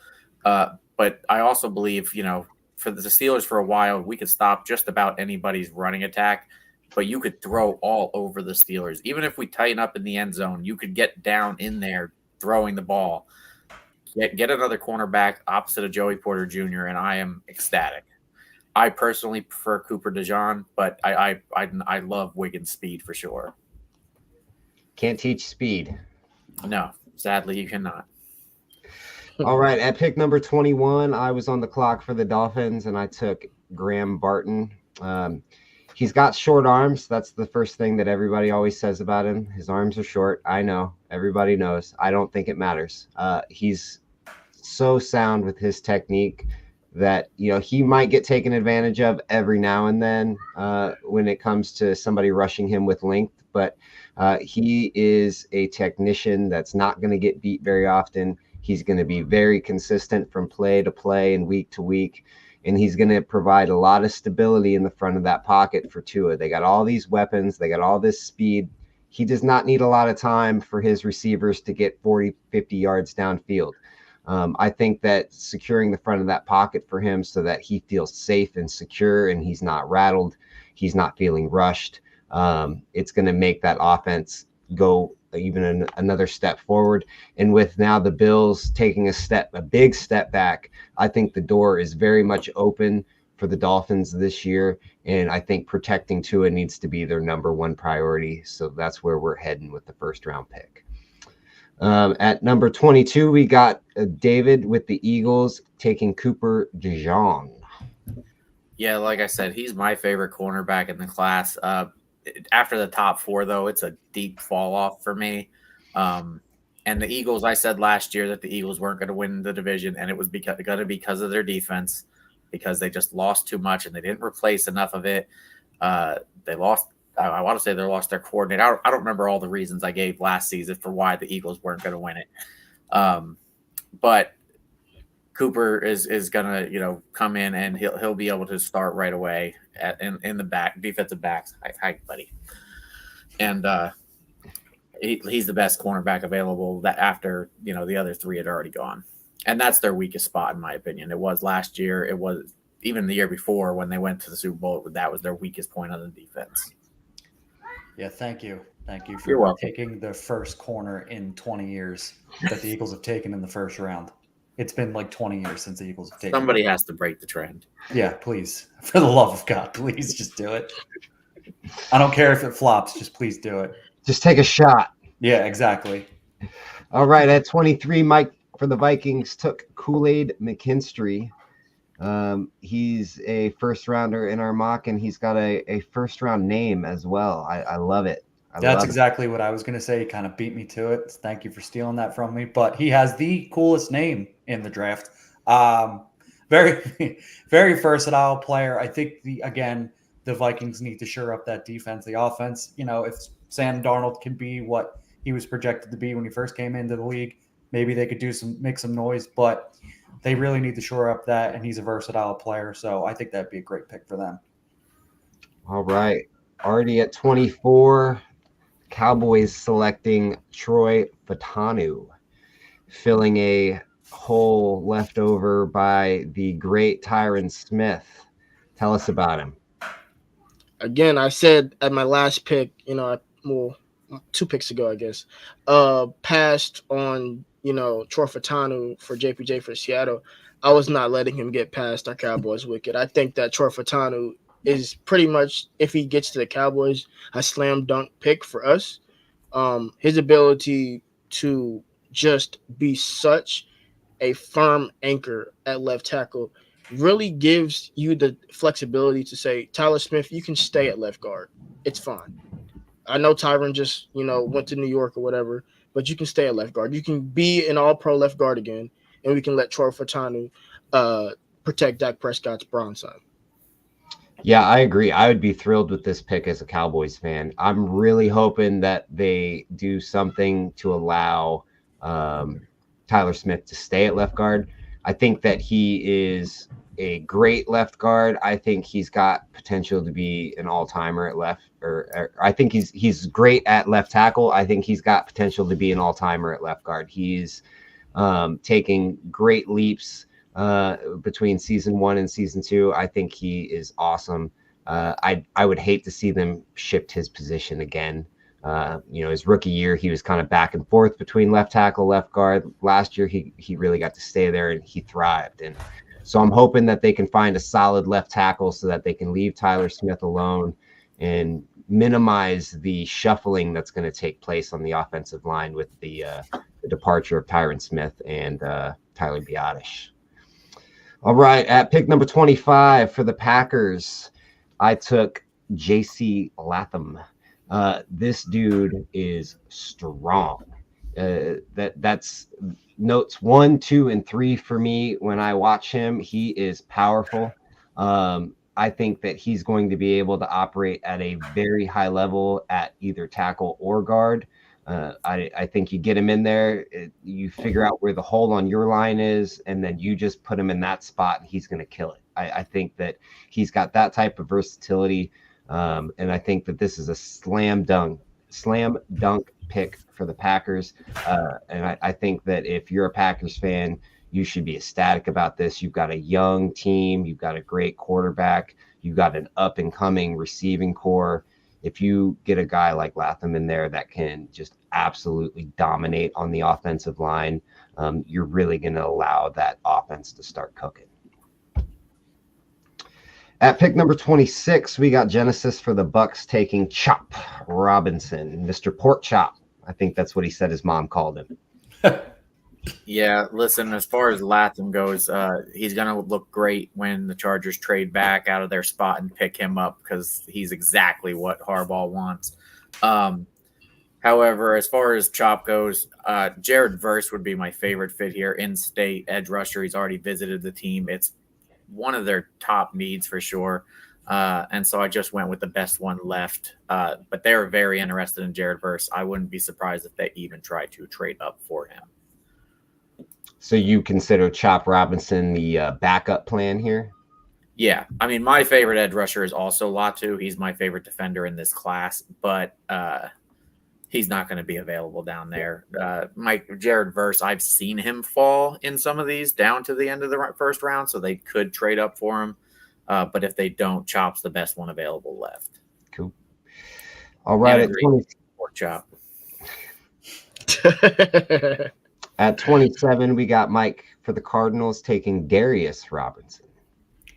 But I also believe, for the Steelers for a while, we could stop just about anybody's running attack, but you could throw all over the Steelers. Even if we tighten up in the end zone, you could get down in there throwing the ball. Get another cornerback opposite of Joey Porter Jr., and I am ecstatic. I personally prefer Cooper DeJean, but I love Wiggins' speed for sure. Can't teach speed. No, sadly, you cannot. All right, at pick number 21, I was on the clock for the Dolphins, and I took Graham Barton. He's got short arms. That's the first thing that everybody always says about him. His arms are short. I know. Everybody knows. I don't think it matters. He's so sound with his technique that, he might get taken advantage of every now and then when it comes to somebody rushing him with length. But he is a technician that's not going to get beat very often. He's going to be very consistent from play to play and week to week. And he's going to provide a lot of stability in the front of that pocket for Tua. They got all these weapons. They got all this speed. He does not need a lot of time for his receivers to get 40, 50 yards downfield. I think that securing the front of that pocket for him so that he feels safe and secure and he's not rattled, he's not feeling rushed, it's going to make that offense go even another step forward. And with now the Bills taking a big step back, I think the door is very much open for the Dolphins this year. And I think protecting Tua needs to be their number one priority. So that's where we're heading with the first round pick. At number 22, we got David with the Eagles taking Cooper DeJean. Yeah, like I said, he's my favorite cornerback in the class. After the top four, though, it's a deep fall off for me. And the Eagles, I said last year that the Eagles weren't going to win the division, and it was going to be because of their defense, because they just lost too much and they didn't replace enough of it. They lost. I want to say they lost their coordinator. I don't remember all the reasons I gave last season for why the Eagles weren't going to win it. But Cooper is going to, come in and he'll be able to start right away in the back defensive backs. Hi, buddy. And he's the best cornerback available that after, the other three had already gone. And that's their weakest spot, in my opinion. It was last year. It was even the year before when they went to the Super Bowl. That was their weakest point on the defense. Yeah, thank you. Thank you You're for welcome. taking the first corner in 20 years that the Eagles have taken in the first round. It's been like 20 years since the Eagles have taken. Somebody has to break the trend. Yeah, please. For the love of God, please just do it. I don't care if it flops. Just please do it. Just take a shot. Yeah, exactly. All right, at 23, Mike for the Vikings took Kool-Aid McKinstry. He's a first rounder in our mock, and he's got a first round name as well. I love it. That's exactly what I was going to say. He kind of beat me to it. Thank you for stealing that from me. But he has the coolest name in the draft. Very, very versatile player. I think the Vikings need to shore up that defense. The offense, if Sam Darnold can be what he was projected to be when he first came into the league, maybe they could make some noise. But they really need to shore up that, and he's a versatile player. So I think that'd be a great pick for them. All right. Already at 24, Cowboys selecting Troy Fautanu, filling a hole left over by the great Tyron Smith. Tell us about him. Again, I said at my last pick, 2 picks ago, I guess, passed on, Troy Fautanu for JPJ for Seattle. I was not letting him get past our Cowboys wicket. I think that Troy Fautanu is pretty much, if he gets to the Cowboys, a slam dunk pick for us. His ability to just be such a firm anchor at left tackle really gives you the flexibility to say, Tyler Smith, you can stay at left guard. It's fine. I know Tyron just, went to New York or whatever, but you can stay at left guard. You can be an all-pro left guard again, and we can let Troy Fautanu protect Dak Prescott's bronze side. Yeah, I agree. I would be thrilled with this pick as a Cowboys fan. I'm really hoping that they do something to allow Tyler Smith to stay at left guard. I think that he is a great left guard. I think he's got potential to be an all-timer at left, or I think he's great at left tackle. I think he's got potential to be an all-timer at left guard. He's taking great leaps between season 1 and season 2. I think he is awesome. I would hate to see them shift his position again. His rookie year, he was kind of back and forth between left tackle, left guard. Last year, he really got to stay there and he thrived. And so I'm hoping that they can find a solid left tackle so that they can leave Tyler Smith alone and minimize the shuffling that's going to take place on the offensive line with the departure of Tyron Smith and Tyler Biadasz. All right, at pick number 25 for the Packers, I took J.C. Latham. This dude is strong. That's notes 1, 2, and 3 for me. When I watch him, he is powerful. I think that he's going to be able to operate at a very high level at either tackle or guard. I think you get him in there, you figure out where the hole on your line is, and then you just put him in that spot, and he's going to kill it. I think that he's got that type of versatility, and I think that this is a slam dunk pick for the Packers. And I think that if you're a Packers fan, you should be ecstatic about this. You've got a young team, you've got a great quarterback, you've got an up and coming receiving core. If you get a guy like Latham in there that can just absolutely dominate on the offensive line, you're really going to allow that offense to start cooking. At pick number 26, we got Genesis for the Bucks taking Chop Robinson, Mr. Pork Chop. I think that's what he said his mom called him. Yeah, listen, as far as Latham goes, he's going to look great when the Chargers trade back out of their spot and pick him up because he's exactly what Harbaugh wants. However, as far as Chop goes, Jared Verse would be my favorite fit here. In-state edge rusher. He's already visited the team. It's one of their top needs for sure. And so I just went with the best one left. But they were very interested in Jared Verse. I wouldn't be surprised if they even tried to trade up for him. So you consider Chop Robinson the backup plan here? Yeah. I mean, my favorite edge rusher is also Latu. He's my favorite defender in this class, but he's not going to be available down there. Jared Verse, I've seen him fall in some of these down to the end of the first round, so they could trade up for him. But if they don't, Chop's the best one available left. Cool. All right. Chop. At 27, we got Mike for the Cardinals taking Darius Robinson.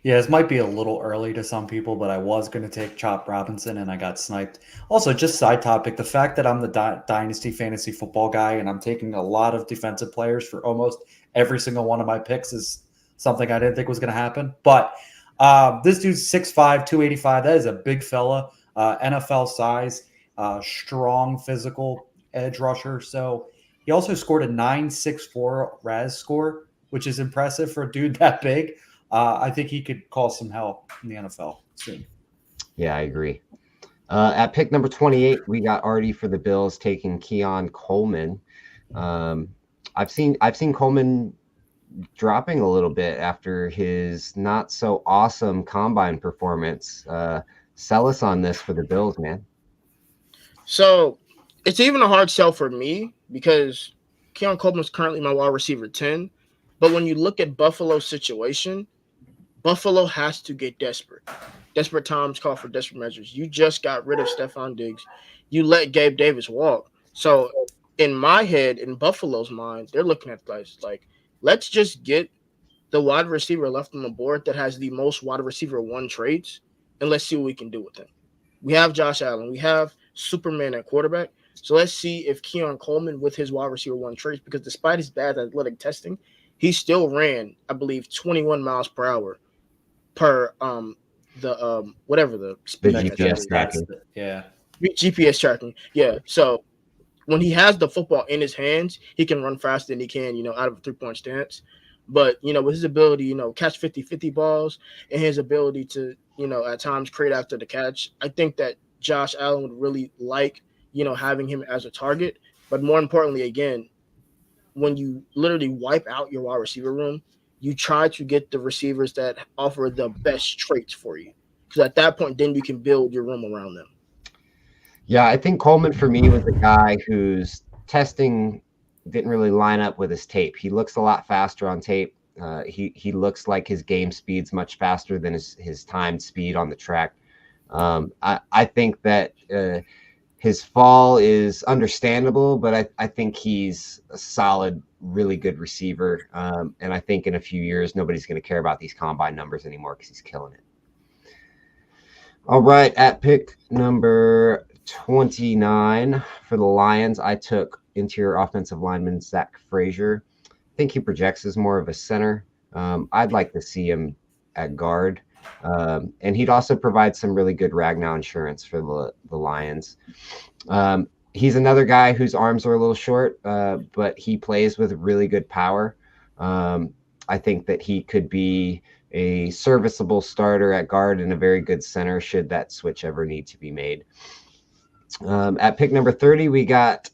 Yeah, this might be a little early to some people, but I was going to take Chop Robinson, and I got sniped. Also, just side topic, the fact that I'm the Dynasty Fantasy Football guy and I'm taking a lot of defensive players for almost every single one of my picks is something I didn't think was going to happen. But this dude's 6'5", 285. That is a big fella, NFL size, strong physical edge rusher. So he also scored a 9.64 RAS score, which is impressive for a dude that big. I think he could cause some hell in the NFL soon. Yeah, I agree. At pick number 28, we got Artie for the Bills taking Keon Coleman. I've seen Coleman dropping a little bit after his not so awesome combine performance. Sell us on this for the Bills, man. So it's even a hard sell for me because Keon Coleman is currently my wide receiver 10. But when you look at Buffalo's situation, Buffalo has to get desperate. Desperate times call for desperate measures. You just got rid of Stephon Diggs. You let Gabe Davis walk. So in my head, in Buffalo's mind, they're looking at guys like, let's just get the wide receiver left on the board that has the most wide receiver 1 traits, and let's see what we can do with him. We have Josh Allen. We have Superman at quarterback. So let's see if Keon Coleman with his wide receiver 1 traits, because despite his bad athletic testing, he still ran, I believe, 21 miles per hour per whatever the speed GPS tracking. Yeah. GPS tracking. Yeah. So when he has the football in his hands, he can run faster than he can, out of a 3-point stance. But, with his ability, catch 50-50 balls and his ability to, at times create after the catch, I think that Josh Allen would really like, having him as a target. But more importantly, again, when you literally wipe out your wide receiver room, you try to get the receivers that offer the best traits for you. Because at that point, then you can build your room around them. Yeah, I think Coleman for me was a guy whose testing didn't really line up with his tape. He looks a lot faster on tape. He looks like his game speed's much faster than his timed speed on the track. I think that his fall is understandable, but I think he's a solid, really good receiver. And I think in a few years, nobody's going to care about these combine numbers anymore because he's killing it. All right, at pick number 29 for the Lions, I took interior offensive lineman Zach Frazier. I think he projects as more of a center. I'd like to see him at guard. And he'd also provide some really good Ragnow insurance for the Lions. He's another guy whose arms are a little short, but he plays with really good power. I think that he could be a serviceable starter at guard and a very good center should that switch ever need to be made. At pick number 30, we got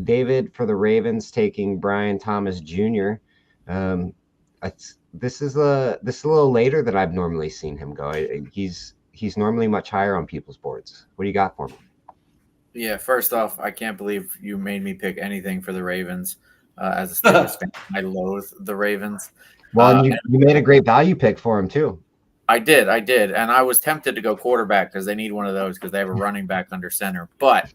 David for the Ravens taking Brian Thomas Jr. This is a little later than I've normally seen him go. He's normally much higher on people's boards. What do you got for me? Yeah, first off, I can't believe you made me pick anything for the Ravens. As a Steelers fan, I loathe the Ravens. Well, you made a great value pick for him too. I did, and I was tempted to go quarterback because they need one of those because they have a running back under center. But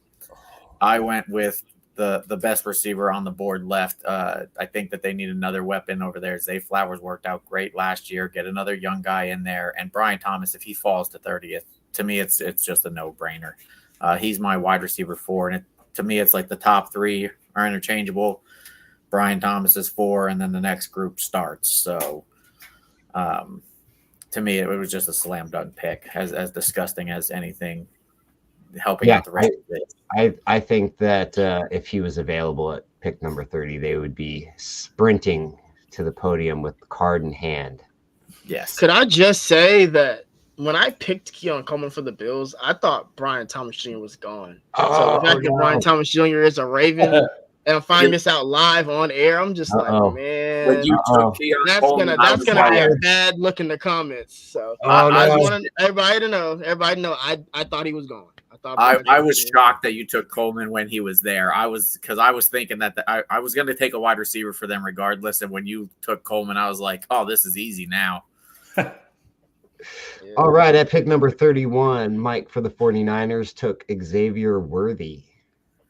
I went with the best receiver on the board left. I think that they need another weapon over there. Zay Flowers worked out great last year. Get another young guy in there, and Brian Thomas, if he falls to 30th, to me it's just a no-brainer. He's my wide receiver 4, and to me it's like the top 3 are interchangeable. Brian Thomas is 4, and then the next group starts. So, to me, it was just a slam dunk pick, as disgusting as anything helping out the Ravens. I think that if he was available at pick number 30, they would be sprinting to the podium with the card in hand. Yes. Could I just say that when I picked Keon Coleman for the Bills, I thought Brian Thomas Jr. was gone. So the fact that Brian Thomas Jr. is a Raven, and I'm finding this out live on air, I'm just like, man, when you took Keon Coleman, that's gonna be a bad look in the comments. So I just want everybody to know, I thought he was gone. I was shocked that you took Coleman when he was there. I was thinking that I was going to take a wide receiver for them regardless. And when you took Coleman, I was like, oh, this is easy now. Yeah. All right. At pick number 31, Mike for the 49ers took Xavier Worthy.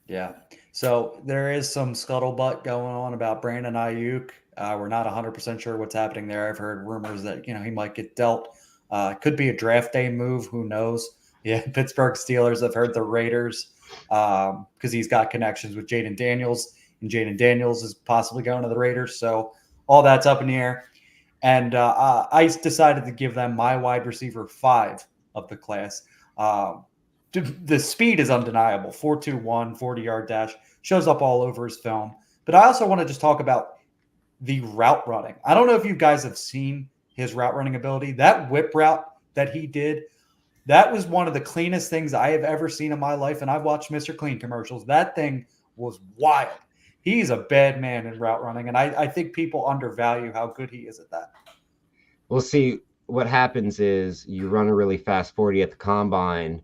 Yeah. So there is some scuttlebutt going on about Brandon Ayuk. We're not 100% sure what's happening there. I've heard rumors that, he might get dealt. Could be a draft day move. Who knows? Yeah, Pittsburgh Steelers. I've heard the Raiders because he's got connections with Jaden Daniels, and Jaden Daniels is possibly going to the Raiders. So all that's up in the air. And I decided to give them my wide receiver 5 of the class. The speed is undeniable. 4.21, 40-yard dash, shows up all over his film. But I also want to just talk about the route running. I don't know if you guys have seen his route running ability. That whip route that he did, that was one of the cleanest things I have ever seen in my life. And I've watched Mr. Clean commercials. That thing was wild. He's a bad man in route running. And I think people undervalue how good he is at that. Well, see, what happens is you run a really fast 40 at the combine.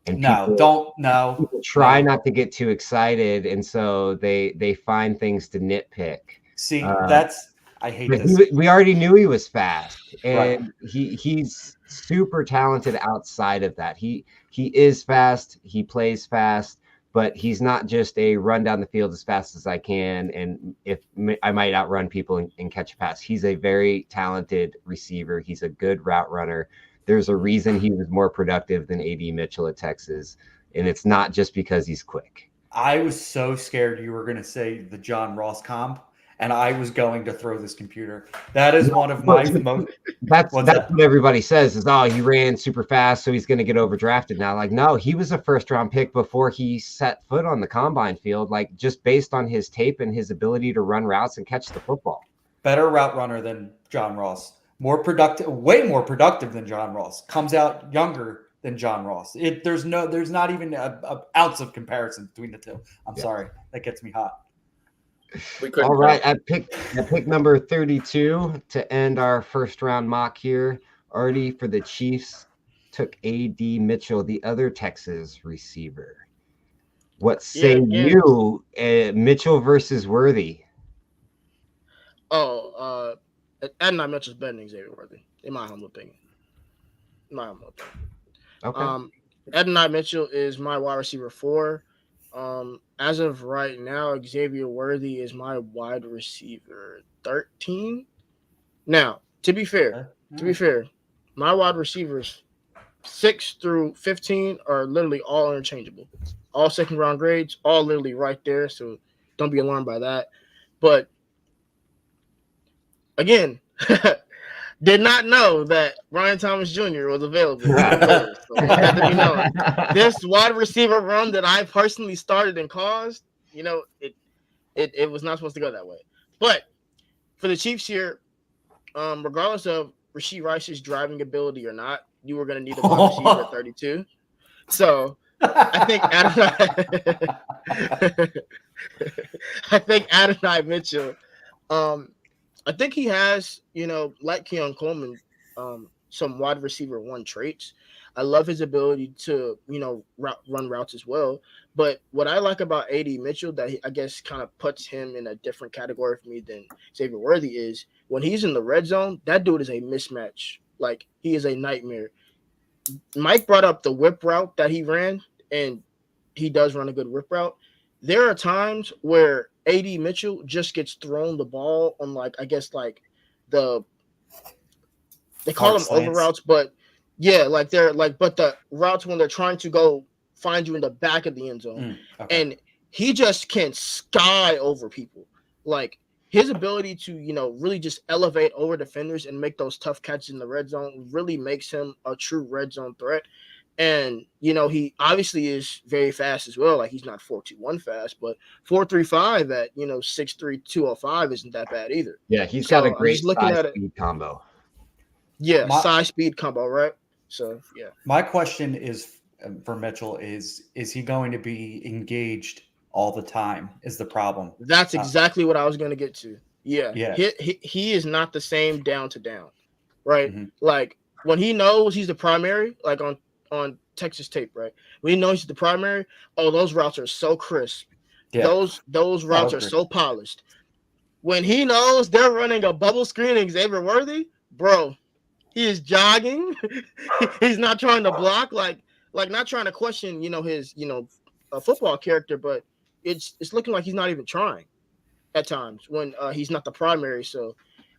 And people try not to get too excited. And so they find things to nitpick. See, I hate this. We already knew he was fast. And he's super talented outside of that. He is fast, he plays fast, but he's not just a run down the field as fast as I can, and if I might outrun people and catch a pass. He's a very talented receiver. He's a good route runner. There's a reason he was more productive than A.D. Mitchell at Texas, and it's not just because he's quick. I was so scared you were going to say the John Ross comp, and I was going to throw this computer. That is one of my most. That's what everybody says is, oh, he ran super fast, so he's going to get overdrafted now. Like, no, he was a first-round pick before he set foot on the combine field, like just based on his tape and his ability to run routes and catch the football. Better route runner than John Ross. More productive, way more productive than John Ross. Comes out younger than John Ross. There's not even an ounce of comparison between the two. I'm sorry. That gets me hot. All right, at pick number 32 to end our first round mock here, Artie for the Chiefs took A.D. Mitchell, the other Texas receiver. What say you, Mitchell versus Worthy? Adonai Mitchell's better than Xavier Worthy, in my humble opinion. Okay. Adonai Mitchell is my wide receiver 4. As of right now, Xavier Worthy is my wide receiver 13. Now, to be fair, my wide receivers 6 through 15 are literally all interchangeable. All second round grades, all literally right there. So don't be alarmed by that. But again, did not know that Brian Thomas Jr. was available. So it had to be known. This wide receiver run that I personally started and caused, it was not supposed to go that way. But for the Chiefs here, regardless of Rashee Rice's driving ability or not, you were going to need a wide receiver at 32. So I think I think Adonai Mitchell. I think he has, like Keon Coleman, some wide receiver one traits. I love his ability to, run routes as well. But what I like about AD Mitchell that I guess kind of puts him in a different category for me than Xavier Worthy is when he's in the red zone, that dude is a mismatch. Like he is a nightmare. Mike brought up the whip route that he ran, and he does run a good whip route. There are times where AD Mitchell just gets thrown the ball on the they call them over routes, but yeah, but the routes when they're trying to go find you in the back of the end zone, and he just can sky over people. Like his ability to really just elevate over defenders and make those tough catches in the red zone really makes him a true red zone threat. And he obviously is very fast as well. Like he's not 4.21 fast, but 4.35 at 6'3", 205 isn't that bad either. Yeah, he's got a great size speed combo. Yeah, size speed combo, right? So yeah. My question is for Mitchell is he going to be engaged all the time? Is the problem? That's exactly what I was going to get to. Yeah. He is not the same down to down, right? Mm-hmm. Like when he knows he's the primary, like on Texas tape, right? When he knows he's the primary, those routes are so crisp. Yeah. Those routes are so polished. When he knows they're running a bubble screen and Xavier Worthy, bro, he is jogging. He's not trying to block, like not trying to question, his, football character, but it's looking like he's not even trying at times when he's not the primary. So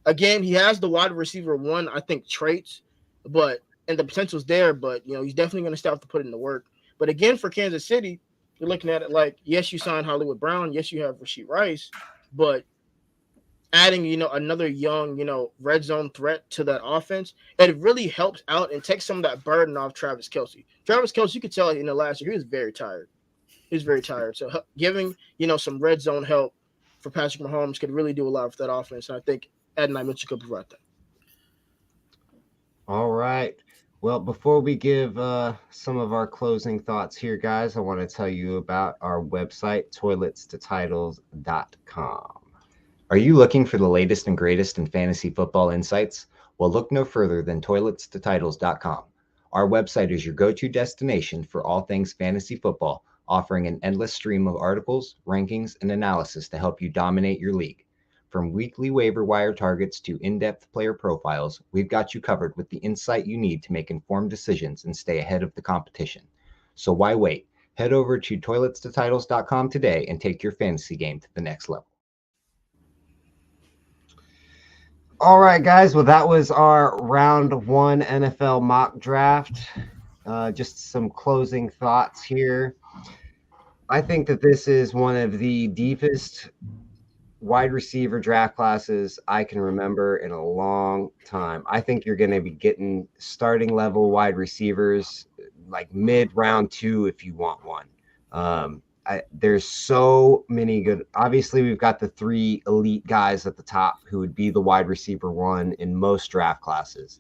again, he has the wide receiver one, I think, traits, and the potential's there, but he's definitely going to still have to put in the work. But again, for Kansas City, you're looking at it like, yes, you signed Hollywood Brown, yes, you have Rashee Rice, but adding, another young, red zone threat to that offense, it really helps out and takes some of that burden off Travis Kelce. Travis Kelce, you could tell in the last year, he was very tired. So giving, some red zone help for Patrick Mahomes could really do a lot for that offense. And I think Adonai Mitchell could provide that. All right. Well, before we give some of our closing thoughts here, guys, I want to tell you about our website, toiletstotitles.com. Are you looking for the latest and greatest in fantasy football insights? Well, look no further than toiletstotitles.com. Our website is your go-to destination for all things fantasy football, offering an endless stream of articles, rankings, and analysis to help you dominate your league. From weekly waiver wire targets to in-depth player profiles, we've got you covered with the insight you need to make informed decisions and stay ahead of the competition. So why wait? Head over to toiletstotitles.com today and take your fantasy game to the next level. All right, guys. Well, that was our round one NFL mock draft. Just some closing thoughts here. I think that this is one of the deepest wide receiver draft classes I can remember in a long time. I think you're going to be getting starting level wide receivers like mid round 2 if you want one. There's so many good. Obviously, we've got the 3 elite guys at the top who would be the wide receiver 1 in most draft classes.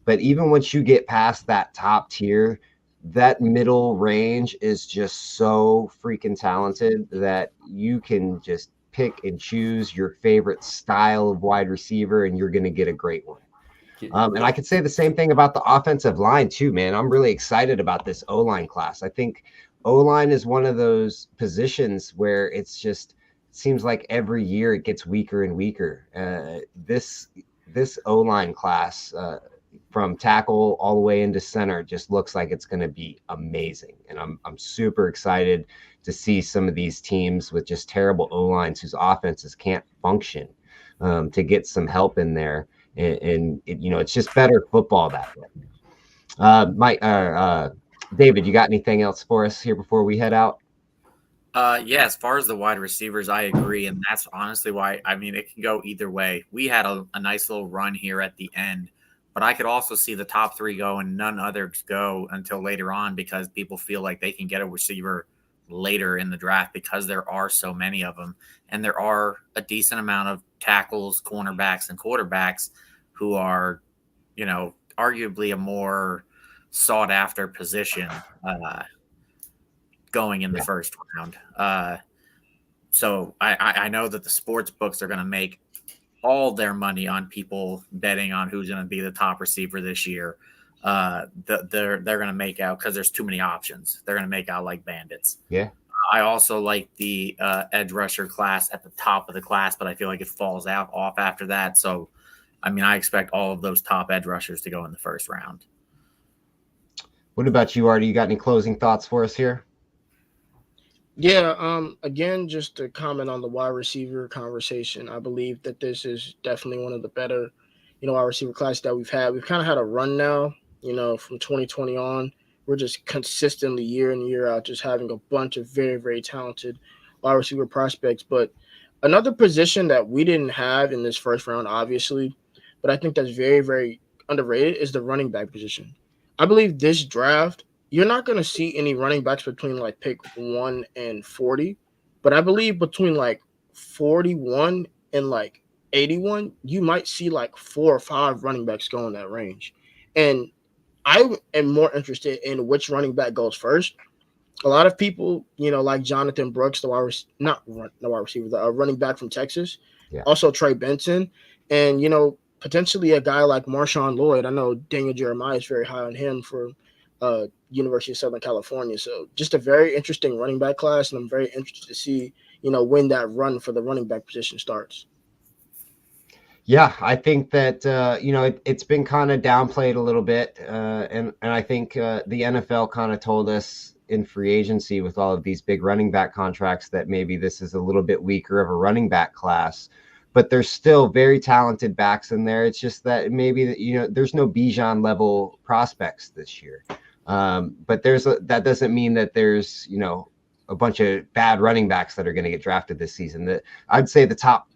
But even once you get past that top tier, that middle range is just so freaking talented that you can just pick and choose your favorite style of wide receiver, and you're going to get a great one. And I could say the same thing about the offensive line too, man. I'm really excited about this O-line class. I think O-line is one of those positions where it seems like every year it gets weaker and weaker. This O-line class from tackle all the way into center just looks like it's going to be amazing. And I'm super excited to see some of these teams with just terrible O-lines whose offenses can't function to get some help in there. And it's just better football that way. David, you got anything else for us here before we head out? Yeah, as far as the wide receivers, I agree. And that's honestly why, it can go either way. We had a nice little run here at the end, but I could also see the top 3 go and none others go until later on because people feel like they can get a receiver later in the draft because there are so many of them. And there are a decent amount of tackles, cornerbacks, and quarterbacks who are, arguably a more sought after position. going in the first round. So I know that the sports books are going to make all their money on people betting on who's going to be the top receiver this year. They're going to make out, because there's too many options. They're going to make out like bandits. Yeah. I also like the edge rusher class at the top of the class, but I feel like it falls off after that. So, I mean, I expect all of those top edge rushers to go in the first round. What about you, Artie? You got any closing thoughts for us here? Yeah, again, just to comment on the wide receiver conversation, I believe that this is definitely one of the better, wide receiver classes that we've had. We've kind of had a run now, from 2020 on. We're just consistently year in, year out, just having a bunch of very, very talented wide receiver prospects. But another position that we didn't have in this first round, obviously, but I think that's very, very underrated, is the running back position. I believe this draft, you're not going to see any running backs between like pick 1 and 40, but I believe between like 41 and like 81, you might see like 4 or 5 running backs go in that range. And I am more interested in which running back goes first. A lot of people, like Jonathan Brooks, the running back from Texas, also Trey Benson, and, potentially a guy like Marshawn Lloyd. I know Daniel Jeremiah is very high on him for University of Southern California. So just a very interesting running back class, and I'm very interested to see, when that run for the running back position starts. Yeah, I think that, it's been kind of downplayed a little bit. And I think the NFL kind of told us in free agency with all of these big running back contracts that maybe this is a little bit weaker of a running back class. But there's still very talented backs in there. It's just that maybe, there's no Bijan level prospects this year. But that doesn't mean that there's, a bunch of bad running backs that are going to get drafted this season. I'd say the top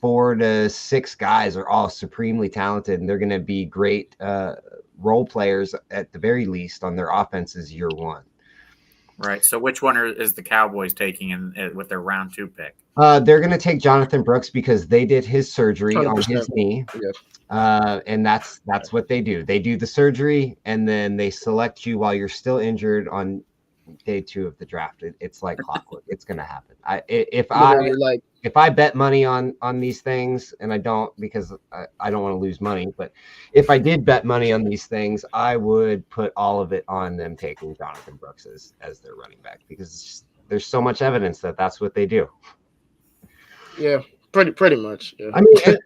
4 to 6 guys are all supremely talented, and they're going to be great role players at the very least on their offenses year one. Right. So which one is the Cowboys taking with their round 2 pick? They're going to take Jonathan Brooks because they did his surgery 100%. On his knee. Yeah. And that's what they do. They do the surgery, and then they select you while you're still injured on day 2 of the draft. It's like clockwork. It's going to happen. If I bet money on these things, and I don't because I don't want to lose money, but if I did bet money on these things, I would put all of it on them taking Jonathan Brooks as their running back, because there's so much evidence that that's what they do. Yeah, pretty much. Yeah. I mean,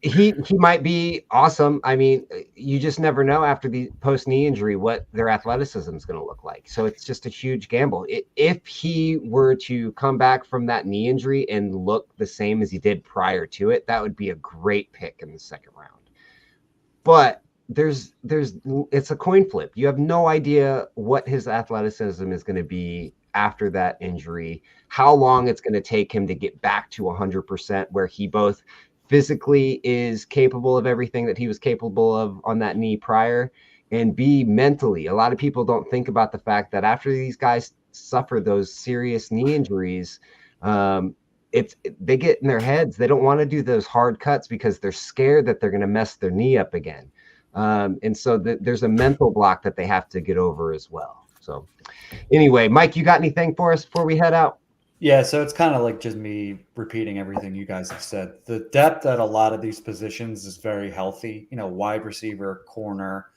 he might be awesome. I mean, you just never know after the post-knee injury what their athleticism is going to look like. So it's just a huge gamble. If he were to come back from that knee injury and look the same as he did prior to it, that would be a great pick in the second round. But it's a coin flip. You have no idea what his athleticism is going to be after that injury, how long it's going to take him to get back to 100%, where he both physically is capable of everything that he was capable of on that knee prior, and B, mentally. A lot of people don't think about the fact that after these guys suffer those serious knee injuries, they get in their heads. They don't want to do those hard cuts because they're scared that they're going to mess their knee up again. And so there's a mental block that they have to get over as well. So anyway, Mike, you got anything for us before we head out? Yeah, so it's kind of like just me repeating everything you guys have said. The depth at a lot of these positions is very healthy. Wide receiver, corner,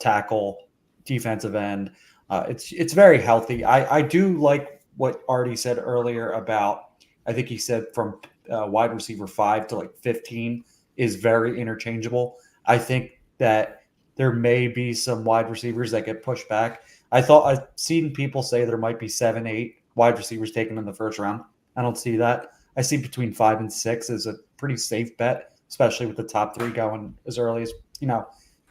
tackle, defensive end. It's very healthy. I do like what Artie said earlier about, I think he said from wide receiver 5 to like 15 is very interchangeable. I think that there may be some wide receivers that get pushed back. I've seen people say there might be 7, 8 wide receivers taken in the first round. I don't see that. I see between 5 and 6 is a pretty safe bet, especially with the top 3 going as early as,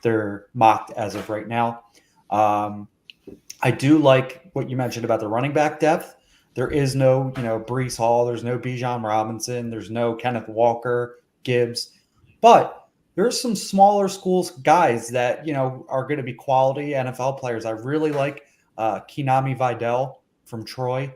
they're mocked as of right now. I do like what you mentioned about the running back depth. There is no, Breece Hall. There's no Bijan Robinson. There's no Kenneth Walker, Gibbs. But there's some smaller schools guys that, are going to be quality NFL players. I really like Kenami Vidal from Troy.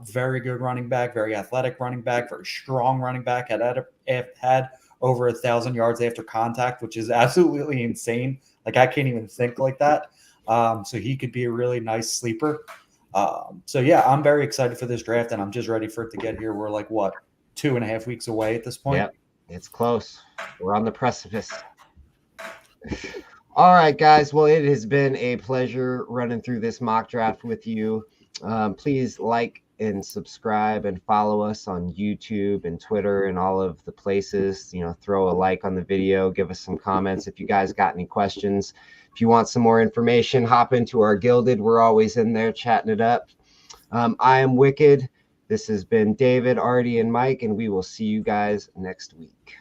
Very good running back, very athletic running back, very strong running back. Had over 1,000 yards after contact, which is absolutely insane. Like, I can't even think like that. So he could be a really nice sleeper. So yeah, I'm very excited for this draft, and I'm just ready for it to get here. We're like, what, 2.5 weeks away at this point? Yep, it's close. We're on the precipice. All right, guys. Well, it has been a pleasure running through this mock draft with you. Please like and subscribe and follow us on YouTube and Twitter and all of the places. Throw a like on the video, give us some comments if you guys got any questions. If you want some more information, hop into our Gilded. We're always in there chatting it up. I am Wicked. This has been David, Artie, and Mike, and we will see you guys next week.